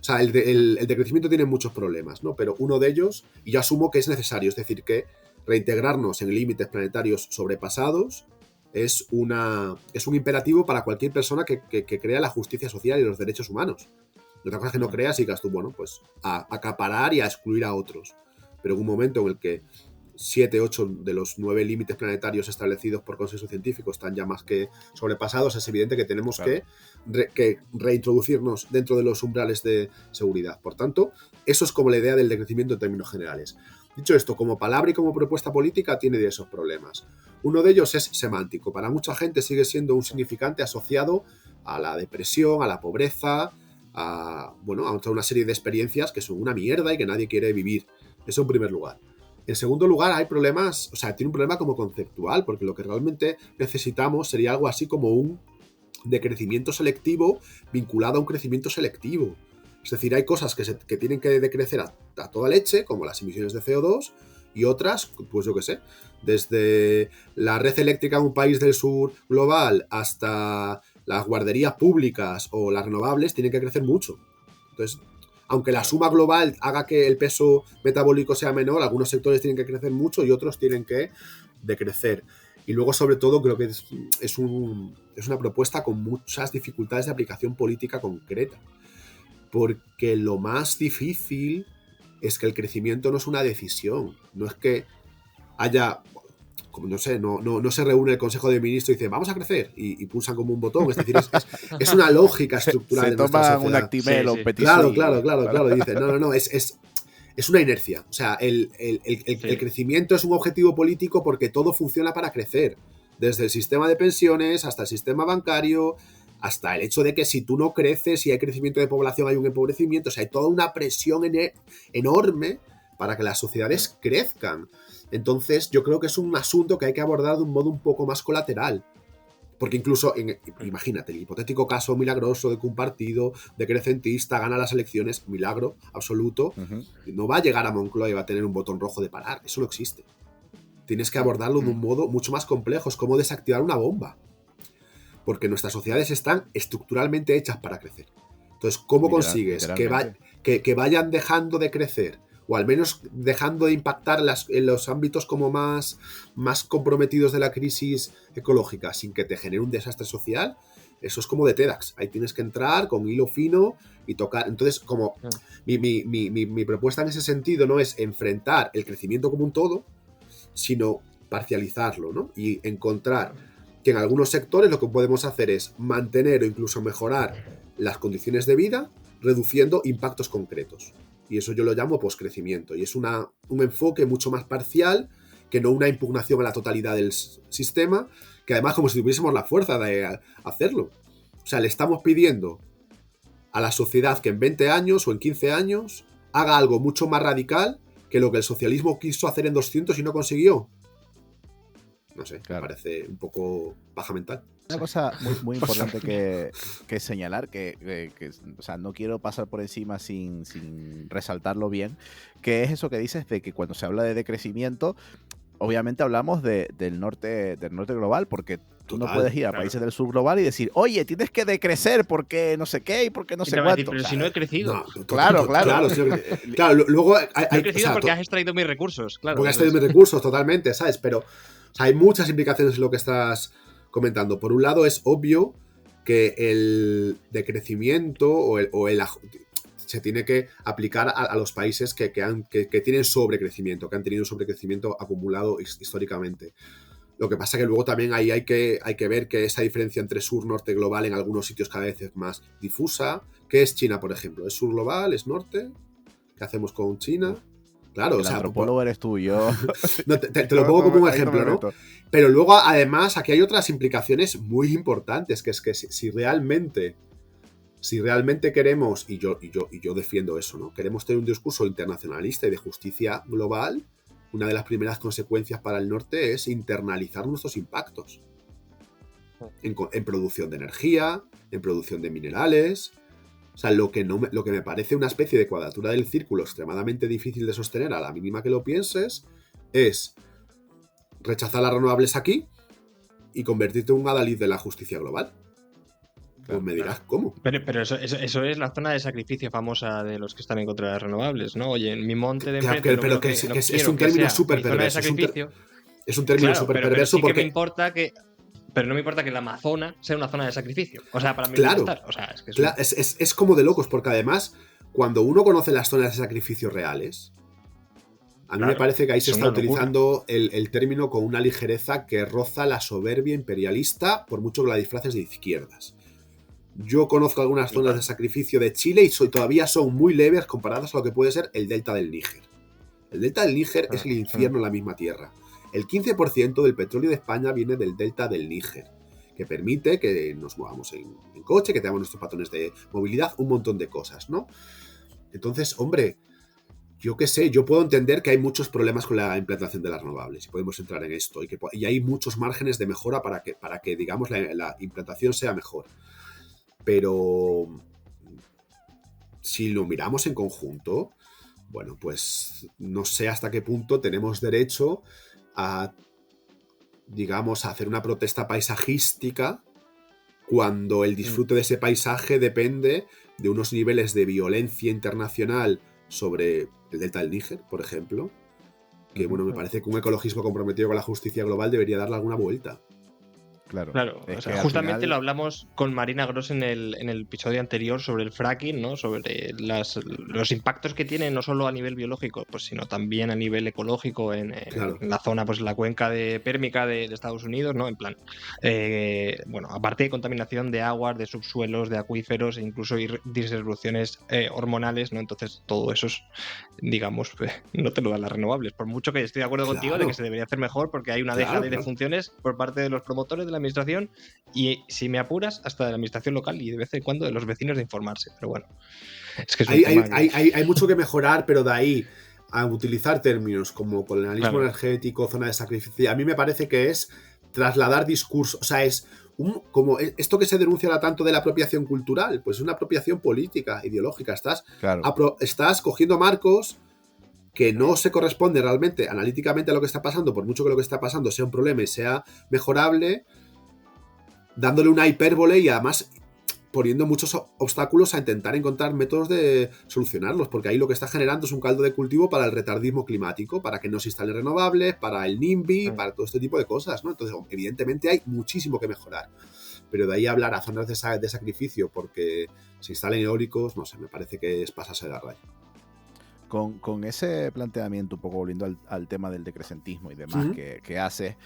O sea, el decrecimiento tiene muchos problemas, ¿no? Pero uno de ellos, y yo asumo que es necesario, es decir, que reintegrarnos en límites planetarios sobrepasados es un imperativo para cualquier persona que crea la justicia social y los derechos humanos. Otra cosa es que no creas y digas tú, bueno, pues a acaparar y a excluir a otros. Pero en un momento en el que 7, 8 de los 9 límites planetarios establecidos por consenso científico están ya más que sobrepasados, es evidente que tenemos que reintroducirnos dentro de los umbrales de seguridad. Por tanto, eso es como la idea del decrecimiento en términos generales. Dicho esto, como palabra y como propuesta política tiene de esos problemas. Uno de ellos es semántico. Para mucha gente sigue siendo un significante asociado a la depresión, a la pobreza, a una serie de experiencias que son una mierda y que nadie quiere vivir. Eso en primer lugar. En segundo lugar, hay problemas, o sea, tiene un problema como conceptual, porque lo que realmente necesitamos sería algo así como un decrecimiento selectivo vinculado a un crecimiento selectivo. Es decir, hay cosas que tienen que decrecer a toda leche, como las emisiones de CO2, y otras, pues yo qué sé, desde la red eléctrica de un país del sur global hasta las guarderías públicas o las renovables, tienen que crecer mucho. Entonces, aunque la suma global haga que el peso metabólico sea menor, algunos sectores tienen que crecer mucho y otros tienen que decrecer. Y luego, sobre todo, creo que es una propuesta con muchas dificultades de aplicación política concreta. Porque lo más difícil es que el crecimiento no es una decisión. No es que haya... como no sé, no se reúne el Consejo de Ministros y dice, vamos a crecer, y pulsan como un botón. Es decir, es una lógica estructural de nuestra sociedad. Se toman un Actimel o un Petit Claro, Suisse. claro. Y dice, no, es una inercia. O sea, el crecimiento es un objetivo político porque todo funciona para crecer. Desde el sistema de pensiones hasta el sistema bancario, hasta el hecho de que si tú no creces, si hay crecimiento de población, hay un empobrecimiento. O sea, hay toda una presión enorme para que las sociedades crezcan. Entonces, yo creo que es un asunto que hay que abordar de un modo un poco más colateral. Porque incluso, imagínate, el hipotético caso milagroso de que un partido decrecentista gana las elecciones, milagro absoluto, no va a llegar a Moncloa y va a tener un botón rojo de parar. Eso no existe. Tienes que abordarlo de un modo mucho más complejo. Es como desactivar una bomba. Porque nuestras sociedades están estructuralmente hechas para crecer. Entonces, ¿cómo consigues que vayan dejando de crecer? O al menos dejando de impactar en los ámbitos como más comprometidos de la crisis ecológica, sin que te genere un desastre social. Eso es como de TEDx. Ahí tienes que entrar con hilo fino y tocar. Entonces, como mi propuesta en ese sentido no es enfrentar el crecimiento como un todo, sino parcializarlo, ¿no? Y encontrar que en algunos sectores lo que podemos hacer es mantener o incluso mejorar las condiciones de vida, reduciendo impactos concretos. Y eso yo lo llamo poscrecimiento. Y es un enfoque mucho más parcial que no una impugnación a la totalidad del sistema, que además como si tuviésemos la fuerza de hacerlo. O sea, le estamos pidiendo a la sociedad que en 20 años o en 15 años haga algo mucho más radical que lo que el socialismo quiso hacer en 200 y no consiguió. No sé, claro. Me parece un poco paja mental. Una cosa muy importante que señalar, que o sea, no quiero pasar por encima sin resaltarlo bien, que es eso que dices de que cuando se habla de decrecimiento, obviamente hablamos del norte global, porque tú no puedes ir a países del sur global y decir, oye, tienes que decrecer porque no sé qué y porque no sé cuánto. Decir, pero si no he crecido. Claro. Claro, luego no he crecido porque has extraído mis recursos, claro. Porque has extraído mis recursos, totalmente, ¿sabes? Pero o sea, hay muchas implicaciones en lo que estás comentando. Por un lado, es obvio que el decrecimiento se tiene que aplicar a los países que tienen sobrecrecimiento, que han tenido sobrecrecimiento acumulado históricamente. Lo que pasa que luego también ahí hay que ver que esa diferencia entre sur-norte global en algunos sitios cada vez es más difusa. ¿Qué es China, por ejemplo? ¿Es sur global? ¿Es norte? ¿Qué hacemos con China? Claro, el antropólogo eres tú, yo. No, te lo pongo como un ejemplo, ¿no? Pero luego, además, aquí hay otras implicaciones muy importantes, que es que si realmente queremos, y yo defiendo eso, ¿no? Queremos tener un discurso internacionalista y de justicia global, una de las primeras consecuencias para el norte es internalizar nuestros impactos. En producción de energía, en producción de minerales. O sea, lo que me parece una especie de cuadratura del círculo extremadamente difícil de sostener a la mínima que lo pienses es rechazar las renovables aquí y convertirte en un adalid de la justicia global. Pues me dirás cómo. Pero eso es la zona de sacrificio famosa de los que están en contra de las renovables, ¿no? Oye, en mi monte de enfrente... Pero es un término súper perverso. Es un término súper perverso porque... me importa que... Pero no me importa que el Amazonas sea una zona de sacrificio. O sea, para mí bienestar. O sea, es como de locos, porque además, cuando uno conoce las zonas de sacrificio reales, a mí me parece que ahí se está utilizando el término con una ligereza que roza la soberbia imperialista, por mucho que la disfraces de izquierdas. Yo conozco algunas zonas de sacrificio de Chile y todavía son muy leves comparadas a lo que puede ser el delta del Níger. El delta del Níger es el infierno en la misma tierra. El 15% del petróleo de España viene del delta del Níger, que permite que nos movamos en coche, que tengamos nuestros patrones de movilidad, un montón de cosas, ¿no? Entonces, hombre, yo qué sé, yo puedo entender que hay muchos problemas con la implantación de las renovables, y podemos entrar en esto, y hay muchos márgenes de mejora para que digamos, la implantación sea mejor. Pero si lo miramos en conjunto, bueno, pues no sé hasta qué punto tenemos derecho a, digamos, a hacer una protesta paisajística cuando el disfrute de ese paisaje depende de unos niveles de violencia internacional sobre el delta del Níger, por ejemplo, que bueno, me parece que un ecologismo comprometido con la justicia global debería darle alguna vuelta. Claro. Claro, Es o sea, que al justamente final- lo hablamos con Marina Gross en el episodio anterior sobre el fracking, ¿no? Sobre los impactos que tiene no solo a nivel biológico, pues, sino también a nivel ecológico en Claro. la zona, pues la cuenca pérmica de Estados Unidos, ¿no? En plan, bueno, aparte de contaminación de aguas, de subsuelos, de acuíferos, e incluso disrupciones hormonales, ¿no? Entonces todo eso es, digamos, no te lo dan las renovables. Por mucho que estoy de acuerdo contigo de que se debería hacer mejor porque hay una Claro, dejadez de funciones por parte de los promotores de la administración y, si me apuras, hasta de la administración local y de vez en cuando de los vecinos de informarse. Pero bueno, es que es un tema que... Hay mucho que mejorar, pero de ahí a utilizar términos como colonialismo Claro. energético, zona de sacrificio, a mí me parece que es trasladar discurso, o sea, es como esto que se denuncia ahora tanto de la apropiación cultural, pues es una apropiación política, ideológica. Estás cogiendo marcos que no se corresponde realmente analíticamente a lo que está pasando, por mucho que lo que está pasando sea un problema y sea mejorable, dándole una hipérbole y además poniendo muchos obstáculos a intentar encontrar métodos de solucionarlos, porque ahí lo que está generando es un caldo de cultivo para el retardismo climático, para que no se instalen renovables, para el NIMBY, para todo este tipo de cosas, ¿no? Entonces, evidentemente hay muchísimo que mejorar, pero de ahí a hablar a zonas de sacrificio porque se instalen eólicos, no sé, me parece que es pasarse de la raya. Con ese planteamiento, un poco volviendo al tema del decrecentismo y demás, que hace,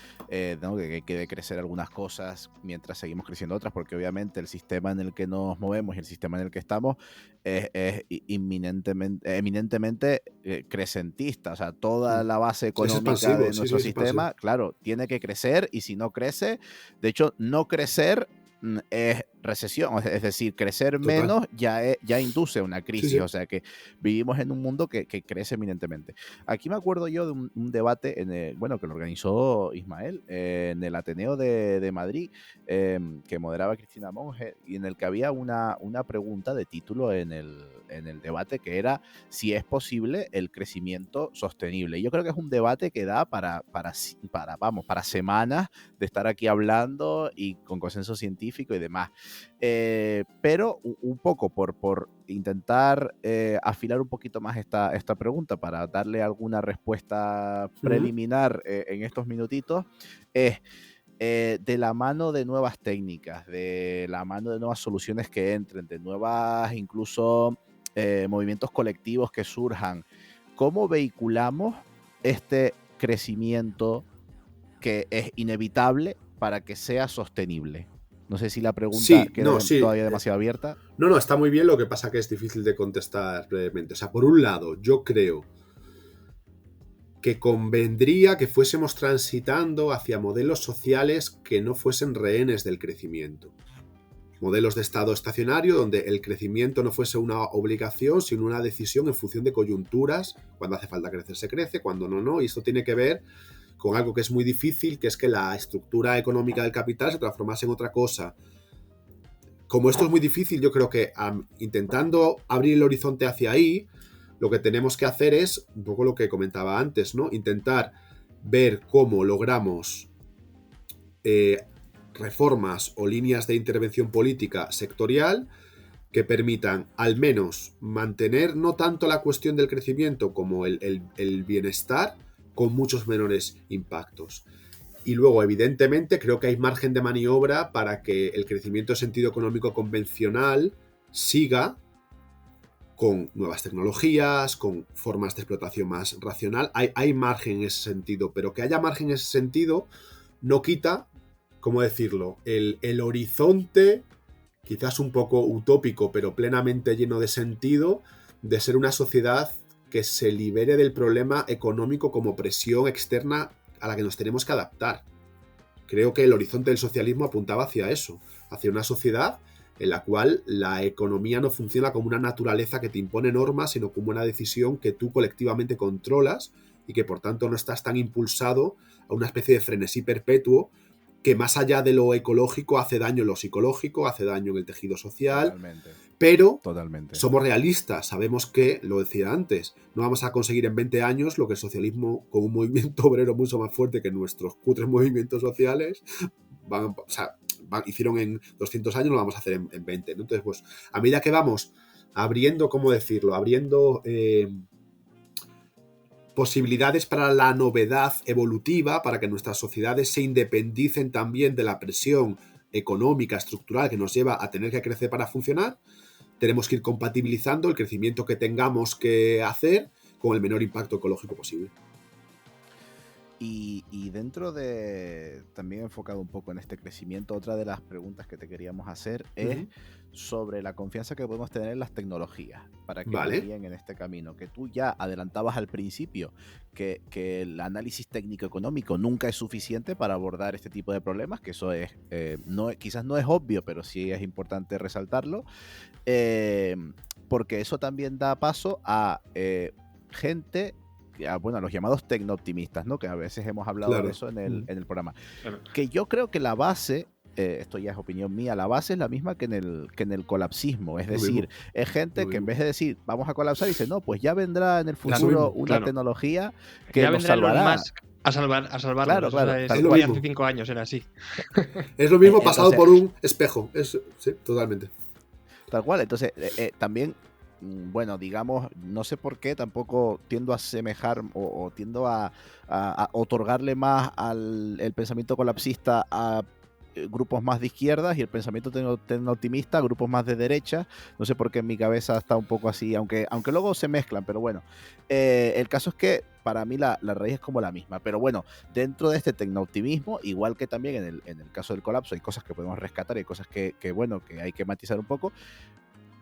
¿no? que hay que decrecer algunas cosas mientras seguimos creciendo otras, porque obviamente el sistema en el que nos movemos y el sistema en el que estamos es eminentemente crecentista. O sea, toda la base económica de nuestro sistema, claro, tiene que crecer, y si no crece, de hecho, no crecer es recesión, es decir, crecer menos ya induce una crisis, o sea que vivimos en un mundo que crece eminentemente. Aquí me acuerdo yo de un debate que lo organizó Ismael en el Ateneo de Madrid, que moderaba Cristina Monge, y en el que había una pregunta de título en el debate, que era si es posible el crecimiento sostenible. Y yo creo que es un debate que da para semanas de estar aquí hablando y con consenso científico y demás. Pero un poco por intentar afilar un poquito más esta pregunta para darle alguna respuesta preliminar en estos minutitos, es de la mano de nuevas técnicas, de la mano de nuevas soluciones que entren, de nuevas incluso movimientos colectivos que surjan, ¿cómo vehiculamos este crecimiento que es inevitable para que sea sostenible? No sé si la pregunta queda todavía demasiado abierta. No, está muy bien, lo que pasa que es difícil de contestar brevemente. O sea, por un lado, yo creo que convendría que fuésemos transitando hacia modelos sociales que no fuesen rehenes del crecimiento. Modelos de estado estacionario donde el crecimiento no fuese una obligación, sino una decisión en función de coyunturas. Cuando hace falta crecer se crece, cuando no. Y esto tiene que ver con algo que es muy difícil, que es que la estructura económica del capital se transformase en otra cosa. Como esto es muy difícil, yo creo que intentando abrir el horizonte hacia ahí, lo que tenemos que hacer es un poco lo que comentaba antes, ¿no? Intentar ver cómo logramos reformas o líneas de intervención política sectorial que permitan al menos mantener no tanto la cuestión del crecimiento como el bienestar, con muchos menores impactos. Y luego, evidentemente, creo que hay margen de maniobra para que el crecimiento de sentido económico convencional siga con nuevas tecnologías, con formas de explotación más racional. Hay margen en ese sentido, pero que haya margen en ese sentido no quita, ¿cómo decirlo?, el horizonte, quizás un poco utópico, pero plenamente lleno de sentido, de ser una sociedad que se libere del problema económico como presión externa a la que nos tenemos que adaptar. Creo que el horizonte del socialismo apuntaba hacia eso, hacia una sociedad en la cual la economía no funciona como una naturaleza que te impone normas, sino como una decisión que tú colectivamente controlas y que por tanto no estás tan impulsado a una especie de frenesí perpetuo que más allá de lo ecológico hace daño en lo psicológico, hace daño en el tejido social. Totalmente. Pero Totalmente. Somos realistas, sabemos que, lo decía antes, no vamos a conseguir en 20 años lo que el socialismo, con un movimiento obrero mucho más fuerte que nuestros cutres movimientos sociales, hicieron en 200 años, lo vamos a hacer en 20. ¿no? Entonces, pues, a medida que vamos abriendo, ¿cómo decirlo? Abriendo posibilidades para la novedad evolutiva, para que nuestras sociedades se independicen también de la presión económica, estructural que nos lleva a tener que crecer para funcionar. Tenemos que ir compatibilizando el crecimiento que tengamos que hacer con el menor impacto ecológico posible. Y dentro de, también enfocado un poco en este crecimiento, otra de las preguntas que te queríamos hacer es sobre la confianza que podemos tener en las tecnologías para que vayan en este camino, que tú ya adelantabas al principio que el análisis técnico-económico nunca es suficiente para abordar este tipo de problemas, que eso es, quizás no es obvio, pero sí es importante resaltarlo, porque eso también da paso a gente, bueno, a los llamados tecnooptimistas, ¿no? Que a veces hemos hablado de eso en el programa. Claro. Que yo creo que la base, esto ya es opinión mía, la base es la misma que en el colapsismo. Es decir, es gente que en vez de decir vamos a colapsar, dice no, pues ya vendrá en el futuro una tecnología que ya nos salvará. A salvarnos. Claro, claro. Eso hace 5 años era así. Es lo mismo pasado por un espejo. Sí, totalmente. Tal cual. Entonces, también, bueno, digamos, no sé por qué tampoco tiendo a asemejar o tiendo a otorgarle más el pensamiento colapsista a grupos más de izquierdas y el pensamiento tecno-optimista a grupos más de derecha. No sé por qué en mi cabeza está un poco así, aunque luego se mezclan, pero bueno. El caso es que para mí la raíz es como la misma. Pero bueno, dentro de este tecno-optimismo, igual que también en el caso del colapso, hay cosas que podemos rescatar y hay cosas que bueno, que hay que matizar un poco.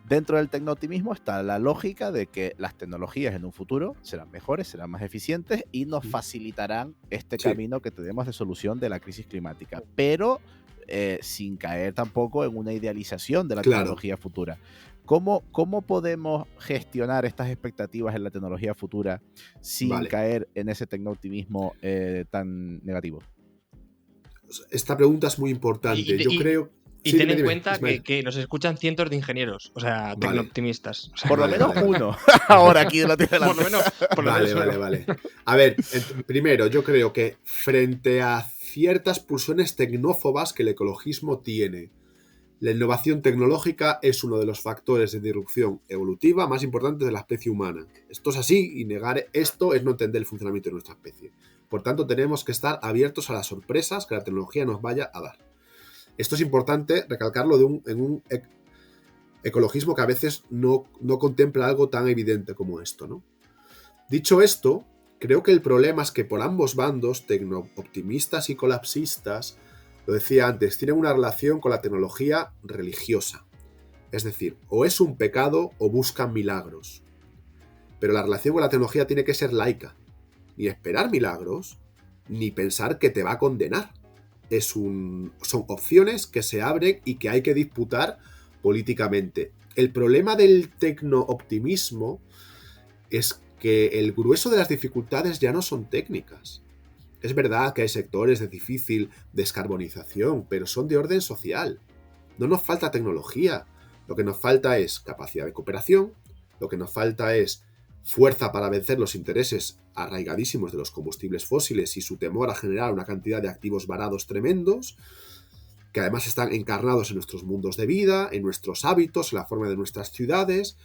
Dentro del tecnooptimismo está la lógica de que las tecnologías en un futuro serán mejores, serán más eficientes y nos facilitarán este camino que tenemos de solución de la crisis climática, pero sin caer tampoco en una idealización de la tecnología futura. ¿Cómo podemos gestionar estas expectativas en la tecnología futura sin caer en ese tecnooptimismo tan negativo? Esta pregunta es muy importante. Yo creo... Y ten en cuenta que nos escuchan cientos de ingenieros, o sea, tecnooptimistas. O sea, por lo menos uno. Ahora aquí lo tiene delante. Por lo menos Vale. A ver, primero, yo creo que frente a ciertas pulsiones tecnófobas que el ecologismo tiene, la innovación tecnológica es uno de los factores de disrupción evolutiva más importantes de la especie humana. Esto es así, y negar esto es no entender el funcionamiento de nuestra especie. Por tanto, tenemos que estar abiertos a las sorpresas que la tecnología nos vaya a dar. Esto es importante recalcarlo en un ecologismo que a veces no contempla algo tan evidente como esto, ¿no? Dicho esto, creo que el problema es que por ambos bandos, tecnooptimistas y colapsistas, lo decía antes, tienen una relación con la tecnología religiosa. Es decir, o es un pecado o buscan milagros. Pero la relación con la tecnología tiene que ser laica. Ni esperar milagros, ni pensar que te va a condenar. Son opciones que se abren y que hay que disputar políticamente. El problema del tecnooptimismo es que el grueso de las dificultades ya no son técnicas. Es verdad que hay sectores de difícil descarbonización, pero son de orden social. No nos falta tecnología. Lo que nos falta es capacidad de cooperación, lo que nos falta es fuerza para vencer los intereses arraigadísimos de los combustibles fósiles y su temor a generar una cantidad de activos varados tremendos, que además están encarnados en nuestros mundos de vida, en nuestros hábitos, en la forma de nuestras ciudades.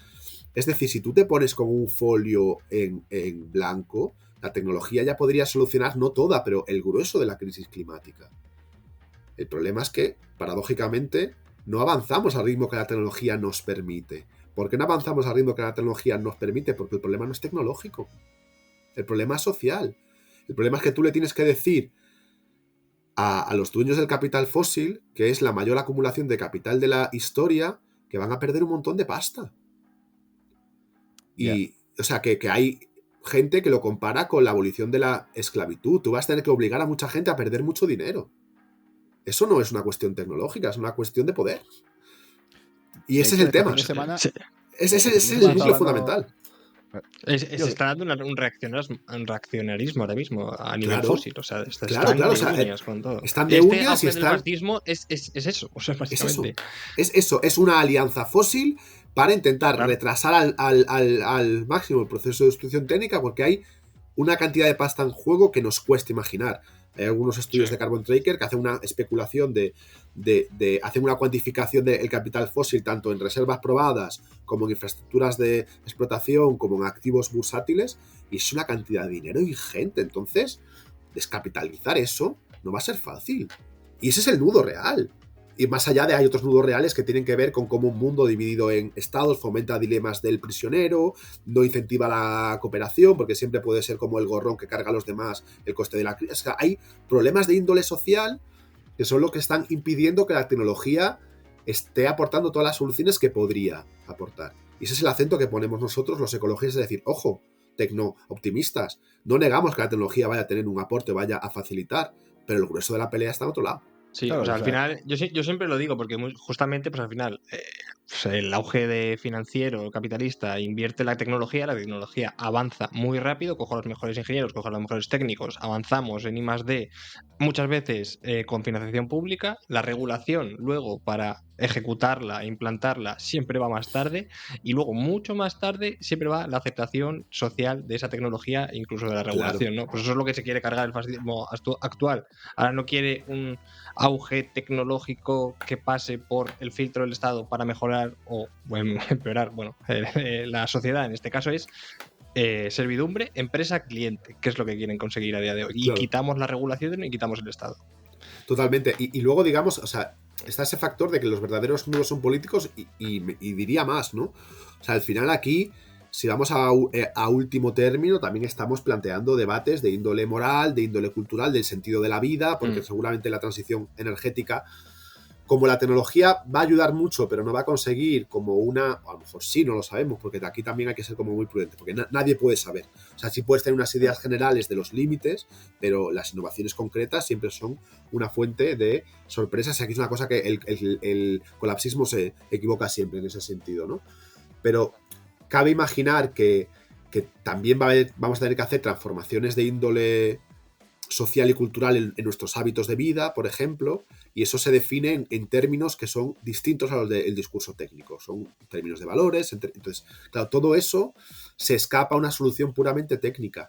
Es decir, si tú te pones con un folio en blanco, la tecnología ya podría solucionar, no toda, pero el grueso de la crisis climática. El problema es que, paradójicamente, no avanzamos al ritmo que la tecnología nos permite. ¿Por qué no avanzamos al ritmo que la tecnología nos permite? Porque el problema no es tecnológico. El problema es social. El problema es que tú le tienes que decir a los dueños del capital fósil, que es la mayor acumulación de capital de la historia, que van a perder un montón de pasta. Y, o sea, que hay gente que lo compara con la abolición de la esclavitud. Tú vas a tener que obligar a mucha gente a perder mucho dinero. Eso no es una cuestión tecnológica, es una cuestión de poder. Y ese es el tema. Ese es el núcleo fundamental. Se está dando un reaccionarismo ahora mismo a nivel fósil. O sea, están de uñas con todo. Están de uñas y el fascismo es eso. O sea, básicamente. Es eso. Es una alianza fósil para intentar retrasar al máximo el proceso de destrucción técnica, porque hay una cantidad de pasta en juego que nos cuesta imaginar. Hay algunos estudios de Carbon Tracker que hacen una especulación hacen una cuantificación del capital fósil tanto en reservas probadas como en infraestructuras de explotación como en activos bursátiles, y es una cantidad de dinero ingente. Entonces, descapitalizar eso no va a ser fácil. Y ese es el nudo real. Y más allá de hay otros nudos reales que tienen que ver con cómo un mundo dividido en estados fomenta dilemas del prisionero, no incentiva la cooperación, porque siempre puede ser como el gorrón que carga a los demás el coste de la crisis. O sea, hay problemas de índole social que son lo que están impidiendo que la tecnología esté aportando todas las soluciones que podría aportar. Y ese es el acento que ponemos nosotros, los ecologistas, es decir, ojo, tecno-optimistas, no negamos que la tecnología vaya a tener un aporte, vaya a facilitar, pero el grueso de la pelea está en otro lado. Sí, Claro, o sea, o al sea, final, yo siempre lo digo, porque justamente, pues al final, pues, el auge de financiero, capitalista, invierte en la tecnología avanza muy rápido, cojo a los mejores ingenieros, cojo a los mejores técnicos, avanzamos en I+D, muchas veces con financiación pública, la regulación luego para ejecutarla e implantarla siempre va más tarde, y luego mucho más tarde siempre va la aceptación social de esa tecnología, incluso de la regulación, ¿no? Pues eso es lo que se quiere cargar el fascismo actual. Ahora no quiere un auge tecnológico que pase por el filtro del Estado para mejorar o empeorar, bueno, la sociedad en este caso es servidumbre, empresa, cliente, que es lo que quieren conseguir a día de hoy. Y Claro. quitamos la regulación y quitamos el Estado. Totalmente. Y luego, digamos, o sea, está ese factor de que los verdaderos nudos son políticos y diría más, ¿no? O sea, al final aquí, si vamos a último término, también estamos planteando debates de índole moral, de índole cultural, del sentido de la vida, porque seguramente la transición energética, como la tecnología va a ayudar mucho, pero no va a conseguir como a lo mejor sí, no lo sabemos, porque de aquí también hay que ser como muy prudente, porque nadie puede saber. O sea, sí puedes tener unas ideas generales de los límites, pero las innovaciones concretas siempre son una fuente de sorpresas, y aquí es una cosa que el colapsismo se equivoca siempre en ese sentido, ¿no? Pero cabe imaginar que también vamos a tener que hacer transformaciones de índole social y cultural en nuestros hábitos de vida, por ejemplo, y eso se define en términos que son distintos a los del discurso técnico, son términos de valores, entonces, claro, todo eso se escapa a una solución puramente técnica.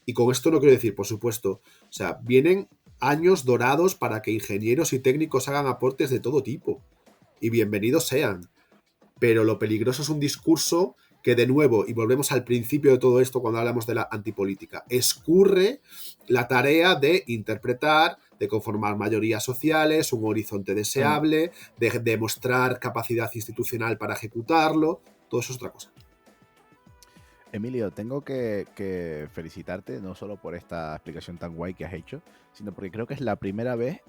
Y con esto no quiero decir, por supuesto, o sea, vienen años dorados para que ingenieros y técnicos hagan aportes de todo tipo, y bienvenidos sean, pero lo peligroso es un discurso que, de nuevo, y volvemos al principio de todo esto cuando hablamos de la antipolítica, escurre la tarea de interpretar, de conformar mayorías sociales, un horizonte deseable, de mostrar capacidad institucional para ejecutarlo. Todo eso es otra cosa. Emilio, tengo que felicitarte no solo por esta explicación tan guay que has hecho, sino porque creo que es la primera vez,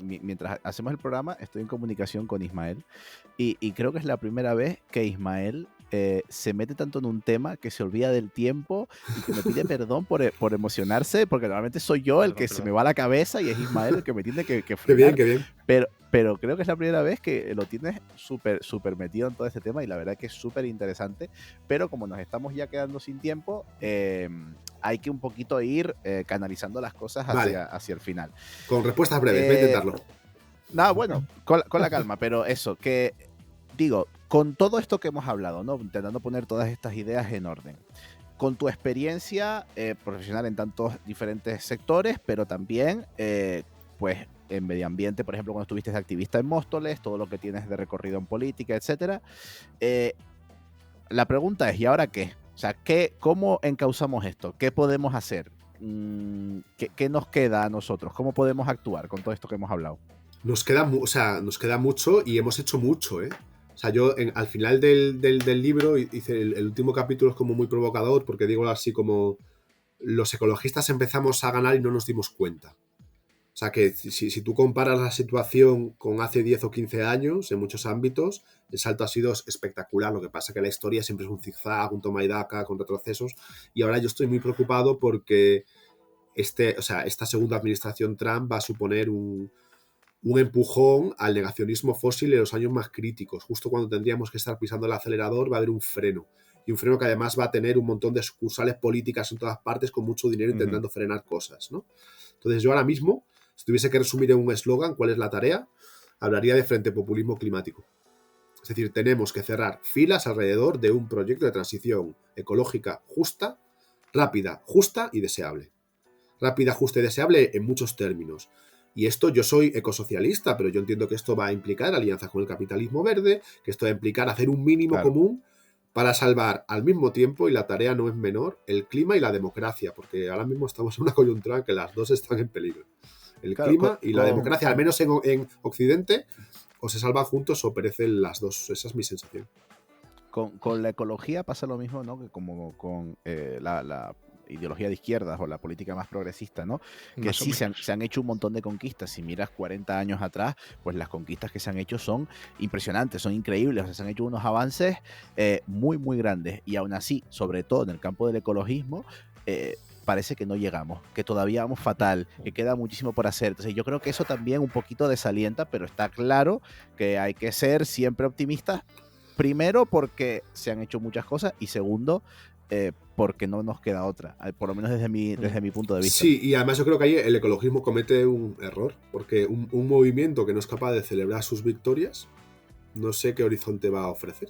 mientras hacemos el programa, estoy en comunicación con Ismael, y creo que es la primera vez que Ismael se mete tanto en un tema que se olvida del tiempo y que me pide perdón por emocionarse, porque normalmente soy yo el que se me va la cabeza y es Ismael el que me tiene que frenar. Qué bien. Pero creo que es la primera vez que lo tienes súper metido en todo este tema y la verdad que es súper interesante. Pero como nos estamos ya quedando sin tiempo, hay que un poquito ir canalizando las cosas hacia el final. Con respuestas breves, voy a intentarlo. No, bueno, con la calma, pero eso, que digo, con todo esto que hemos hablado, ¿no? Intentando poner todas estas ideas en orden. Con tu experiencia profesional en tantos diferentes sectores, pero también, pues, en medio ambiente, por ejemplo, cuando estuviste de activista en Móstoles, todo lo que tienes de recorrido en política, etcétera. La pregunta es, ¿y ahora qué? O sea, ¿cómo encauzamos esto? ¿Qué podemos hacer? ¿Qué nos queda a nosotros? ¿Cómo podemos actuar con todo esto que hemos hablado? Nos queda mucho y hemos hecho mucho, ¿eh? O sea, yo al final del libro hice el último capítulo, es como muy provocador, porque digo así como los ecologistas empezamos a ganar y no nos dimos cuenta. O sea, que si tú comparas la situación con hace 10 o 15 años, en muchos ámbitos, el salto ha sido espectacular. Lo que pasa es que la historia siempre es un zigzag, un toma y daca, con retrocesos. Y ahora yo estoy muy preocupado porque esta segunda administración Trump va a suponer un empujón al negacionismo fósil en los años más críticos. Justo cuando tendríamos que estar pisando el acelerador va a haber un freno. Y un freno que además va a tener un montón de sucursales políticas en todas partes con mucho dinero intentando frenar cosas, ¿no? Entonces yo ahora mismo, si tuviese que resumir en un eslogan cuál es la tarea, hablaría de Frente Populismo Climático. Es decir, tenemos que cerrar filas alrededor de un proyecto de transición ecológica justa rápida, justa y deseable. Rápida, justa y deseable en muchos términos. Y esto, yo soy ecosocialista, pero yo entiendo que esto va a implicar alianzas con el capitalismo verde, que esto va a implicar hacer un mínimo común para salvar al mismo tiempo, y la tarea no es menor, el clima y la democracia, porque ahora mismo estamos en una coyuntura en que las dos están en peligro. El clima y la democracia, al menos en Occidente, o se salvan juntos o perecen las dos. Esa es mi sensación. Con la ecología pasa lo mismo, ¿no? Que como con la ideología de izquierdas o la política más progresista, ¿no? Que sí se han hecho un montón de conquistas. Si miras 40 años atrás, pues las conquistas que se han hecho son impresionantes, son increíbles. O sea, se han hecho unos avances muy, muy grandes. Y aún así, sobre todo en el campo del ecologismo, parece que no llegamos, que todavía vamos fatal, que queda muchísimo por hacer. Entonces yo creo que eso también un poquito desalienta, pero está claro que hay que ser siempre optimistas. Primero, porque se han hecho muchas cosas, y segundo, porque no nos queda otra, por lo menos desde mi punto de vista. Sí, y además yo creo que ahí el ecologismo comete un error, porque un movimiento que no es capaz de celebrar sus victorias, no sé qué horizonte va a ofrecer.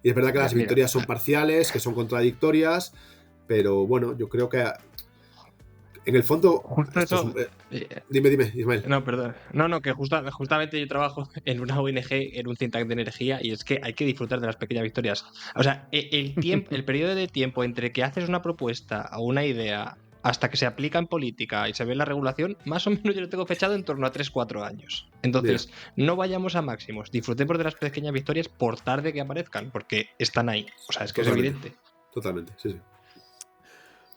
Y es verdad que las victorias son parciales, que son contradictorias, pero bueno, yo creo que en el fondo... Justo eso... Dime, Ismael. No, perdón. No, que justamente yo trabajo en una ONG, en un think tank de energía, y es que hay que disfrutar de las pequeñas victorias. O sea, el periodo de tiempo entre que haces una propuesta o una idea hasta que se aplica en política y se ve en la regulación, más o menos yo lo tengo fechado en torno a 3-4 años. Entonces, no vayamos a máximos. Disfrutemos de las pequeñas victorias por tarde que aparezcan, porque están ahí. O sea, es que Totalmente. es evidente. Totalmente, sí.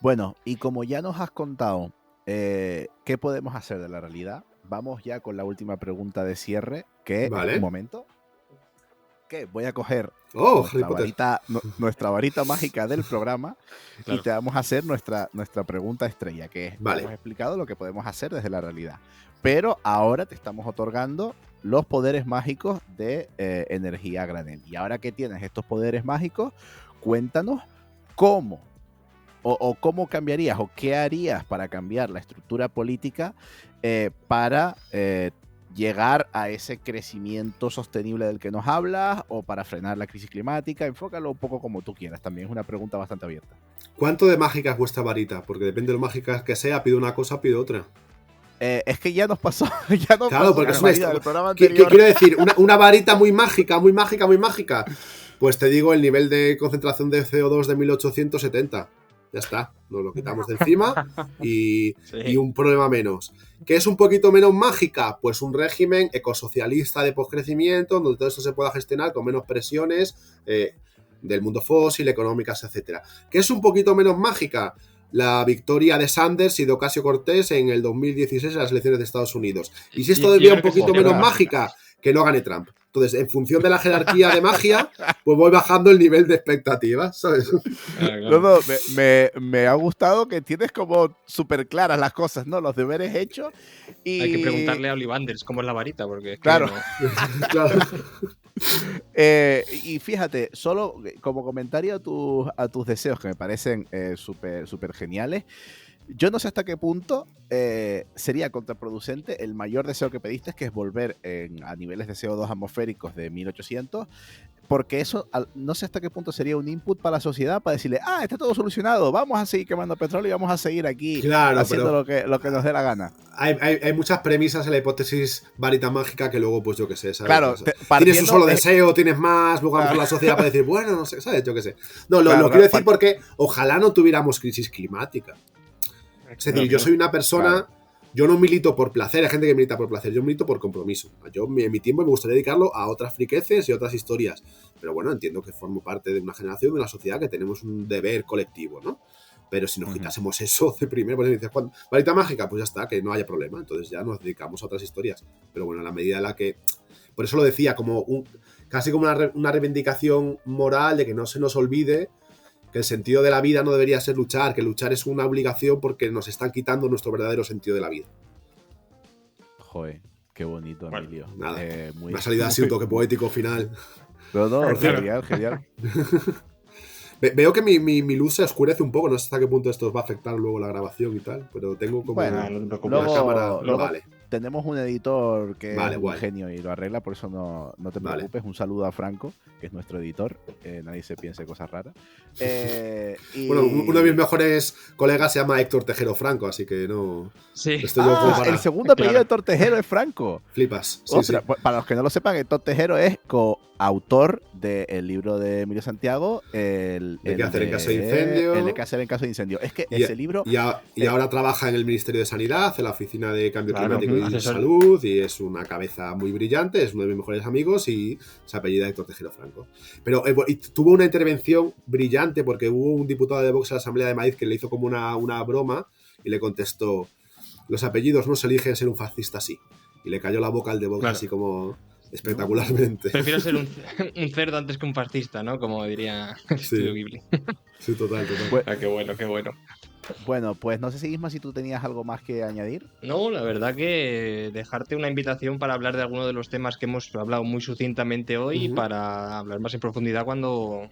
Bueno, y como ya nos has contado qué podemos hacer de la realidad, vamos ya con la última pregunta de cierre, que vale. Un momento, que voy a coger nuestra varita mágica del programa, claro, y te vamos a hacer nuestra pregunta estrella, que es, hemos explicado lo que podemos hacer desde la realidad, pero ahora te estamos otorgando los poderes mágicos de energía a granel. Y ahora que tienes estos poderes mágicos, cuéntanos cómo cómo cambiarías o qué harías para cambiar la estructura política para llegar a ese crecimiento sostenible del que nos hablas, o para frenar la crisis climática. Enfócalo un poco como tú quieras, también es una pregunta bastante abierta. ¿Cuánto de mágica es vuestra varita? Porque depende de lo mágica que sea, pido una cosa, pido otra. Es que ya nos pasó. Claro, porque es del programa anterior. ¿Qué quiero decir? Una varita muy mágica, muy mágica, muy mágica. Pues te digo el nivel de concentración de CO2 de 1870. Ya está, nos lo quitamos de encima y un problema menos. ¿Qué es un poquito menos mágica? Pues un régimen ecosocialista de poscrecimiento, donde todo esto se pueda gestionar con menos presiones del mundo fósil, económicas, etcétera. ¿Qué es un poquito menos mágica? La victoria de Sanders y de Ocasio-Cortez en el 2016 en las elecciones de Estados Unidos. Y si esto debía un poquito menos mágica, que no gane Trump. Entonces, en función de la jerarquía de magia, pues voy bajando el nivel de expectativas, ¿sabes? No, me ha gustado que tienes como súper claras las cosas, ¿no? Los deberes hechos. Y... Hay que preguntarle a Ollivanders cómo es la varita, porque... Claro. No... claro. Y fíjate, solo como comentario a tus deseos, que me parecen súper geniales, yo no sé hasta qué punto sería contraproducente el mayor deseo que pediste, que es volver a niveles de CO2 atmosféricos de 1800, porque eso no sé hasta qué punto sería un input para la sociedad para decirle, está todo solucionado, vamos a seguir quemando petróleo y vamos a seguir aquí haciendo lo que nos dé la gana. Hay muchas premisas en la hipótesis varita mágica que luego, pues yo qué sé, ¿sabes? Claro, tienes un solo deseo, tienes más, luego vamos a la sociedad para decir, bueno, no sé, ¿sabes? Yo qué sé. No, lo quiero decir porque ojalá no tuviéramos crisis climática. Es decir, yo soy una persona, yo no milito por placer, hay gente que milita por placer, yo milito por compromiso. Yo en mi tiempo me gustaría dedicarlo a otras friqueces y otras historias. Pero bueno, entiendo que formo parte de una generación de una sociedad que tenemos un deber colectivo, ¿no? Pero si nos quitásemos eso de primero, pues dices, varita mágica, pues ya está, que no haya problema. Entonces ya nos dedicamos a otras historias. Pero bueno, en la medida en la que... Por eso lo decía, como casi como una reivindicación moral de que no se nos olvide que el sentido de la vida no debería ser luchar, que luchar es una obligación porque nos están quitando nuestro verdadero sentido de la vida. Joder, qué bonito, Emilio. Nada, me ha salido así un toque poético final. No, genial. Veo que mi luz se oscurece un poco, no sé hasta qué punto esto os va a afectar luego la grabación y tal, pero tengo como Bueno, no te preocupes. la luego- cámara. luego- Vale. Tenemos un editor que Vale, es un guay. genio y lo arregla, por eso no te Vale. preocupes. Un saludo a Franco, que es nuestro editor. Nadie se piense cosas raras. Y- Bueno, uno de mis mejores colegas se llama Héctor Tejero Franco, así que no. Sí. Estoy yo como Ah, para. el segundo apellido Claro. de Tortejero es Franco. Flipas. Sí, Ostras, sí. pues, para los que no lo sepan, Héctor Tejero es coautor del libro de Emilio Santiago, ¿De qué hacer en caso de incendio? El de qué hacer en caso de incendio. Es que Y- ese libro... Y ahora trabaja en el Ministerio de Sanidad, en la Oficina de Cambio Claro, Climático y asesor. Salud, y es una cabeza muy brillante, es uno de mis mejores amigos y se apellida Héctor Tejero Franco. Pero y tuvo una intervención brillante porque hubo un diputado de Vox a la Asamblea de Madrid que le hizo como una broma y le contestó: los apellidos no se eligen, ser un fascista sí. Y le cayó la boca al de Vox Claro. así como espectacularmente. Prefiero ser un cerdo antes que un fascista, ¿no? Como diría el Sí. estudio Ghibli. Sí, total. Pues- Ah, qué bueno, qué bueno. Bueno, pues no sé si Isma, si tú tenías algo más que añadir. No, la verdad que dejarte una invitación para hablar de alguno de los temas que hemos hablado muy sucintamente hoy Ujú. para hablar más en profundidad cuando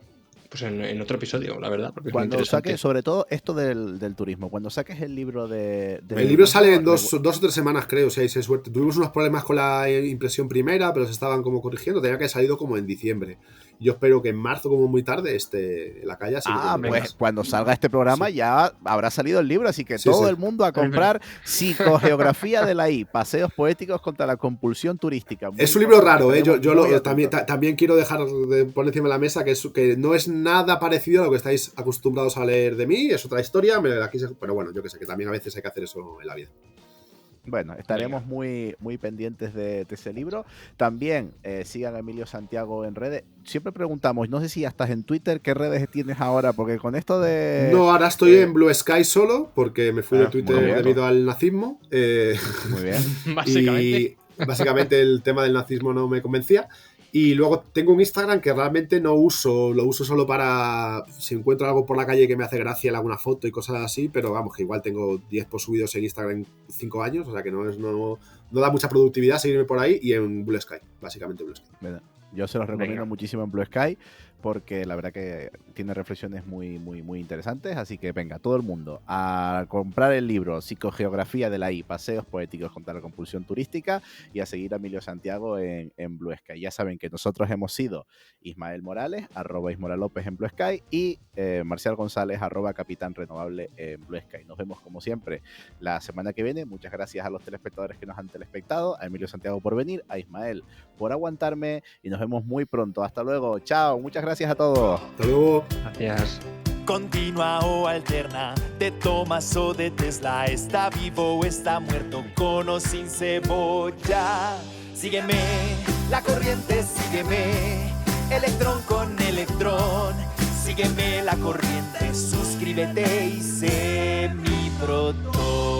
pues en otro episodio, la verdad, porque es muy Cuando interesante. saques, sobre todo esto del turismo, cuando saques el libro de El libro sale en dos o 3 semanas, creo, si hay suerte. Tuvimos unos problemas con la impresión primera, pero se estaban como corrigiendo. Tenía que haber salido como en diciembre. Yo espero que en marzo, como muy tarde, esté en la calle. Así que Ah, cuando pues vengas. cuando salga este programa Sí. ya habrá salido el libro, así que Sí, todo sí. el mundo a comprar Psicogeografía de la I, Paseos Poéticos contra la Compulsión Turística. Muy Es un libro importante, raro, ¿eh? tenemos Yo muy también, apuntado. también quiero dejar de poner encima de la mesa que no es nada parecido a lo que estáis acostumbrados a leer de mí. Es otra historia, pero bueno, yo que sé, que también a veces hay que hacer eso en la vida. Bueno, estaremos muy pendientes de ese libro. También sigan a Emilio Santiago en redes. Siempre preguntamos, no sé si ya estás en Twitter, ¿qué redes tienes ahora? Porque con esto de... No, ahora estoy en Blue Sky solo, porque me fui de Ah, Twitter muy bien. debido al nazismo. Muy bien. Básicamente. Y básicamente el tema del nazismo no me convencía. Y luego tengo un Instagram que realmente no uso, lo uso solo para si encuentro algo por la calle que me hace gracia, le hago una foto y cosas así, pero vamos, que igual tengo 10 posts subidos en Instagram en 5 años, o sea que no da mucha productividad seguirme por ahí, y en Blue Sky, básicamente Blue Sky. Bueno, yo se los recomiendo Venga. muchísimo en Blue Sky porque la verdad que tiene reflexiones muy interesantes. Así que venga, todo el mundo a comprar el libro Psicogeografía de la I, Paseos Poéticos contra la Compulsión Turística, y a seguir a Emilio Santiago en Blue Sky. Ya saben que nosotros hemos sido Ismael Morales, @ismoralopez en Blue Sky, y Marcial González, @Capitán Renovable en Blue Sky. Nos vemos como siempre la semana que viene. Muchas gracias a los telespectadores que nos han telespectado, a Emilio Santiago por venir, a Ismael por aguantarme, y nos vemos muy pronto. Hasta luego. Chao. Muchas gracias a todos. Hasta luego. Gracias. Continua o alterna, de Thomas o de Tesla, está vivo o está muerto, con o sin cebolla. Sígueme, la corriente, sígueme, electrón con electrón, sígueme la corriente, suscríbete y sé mi protón.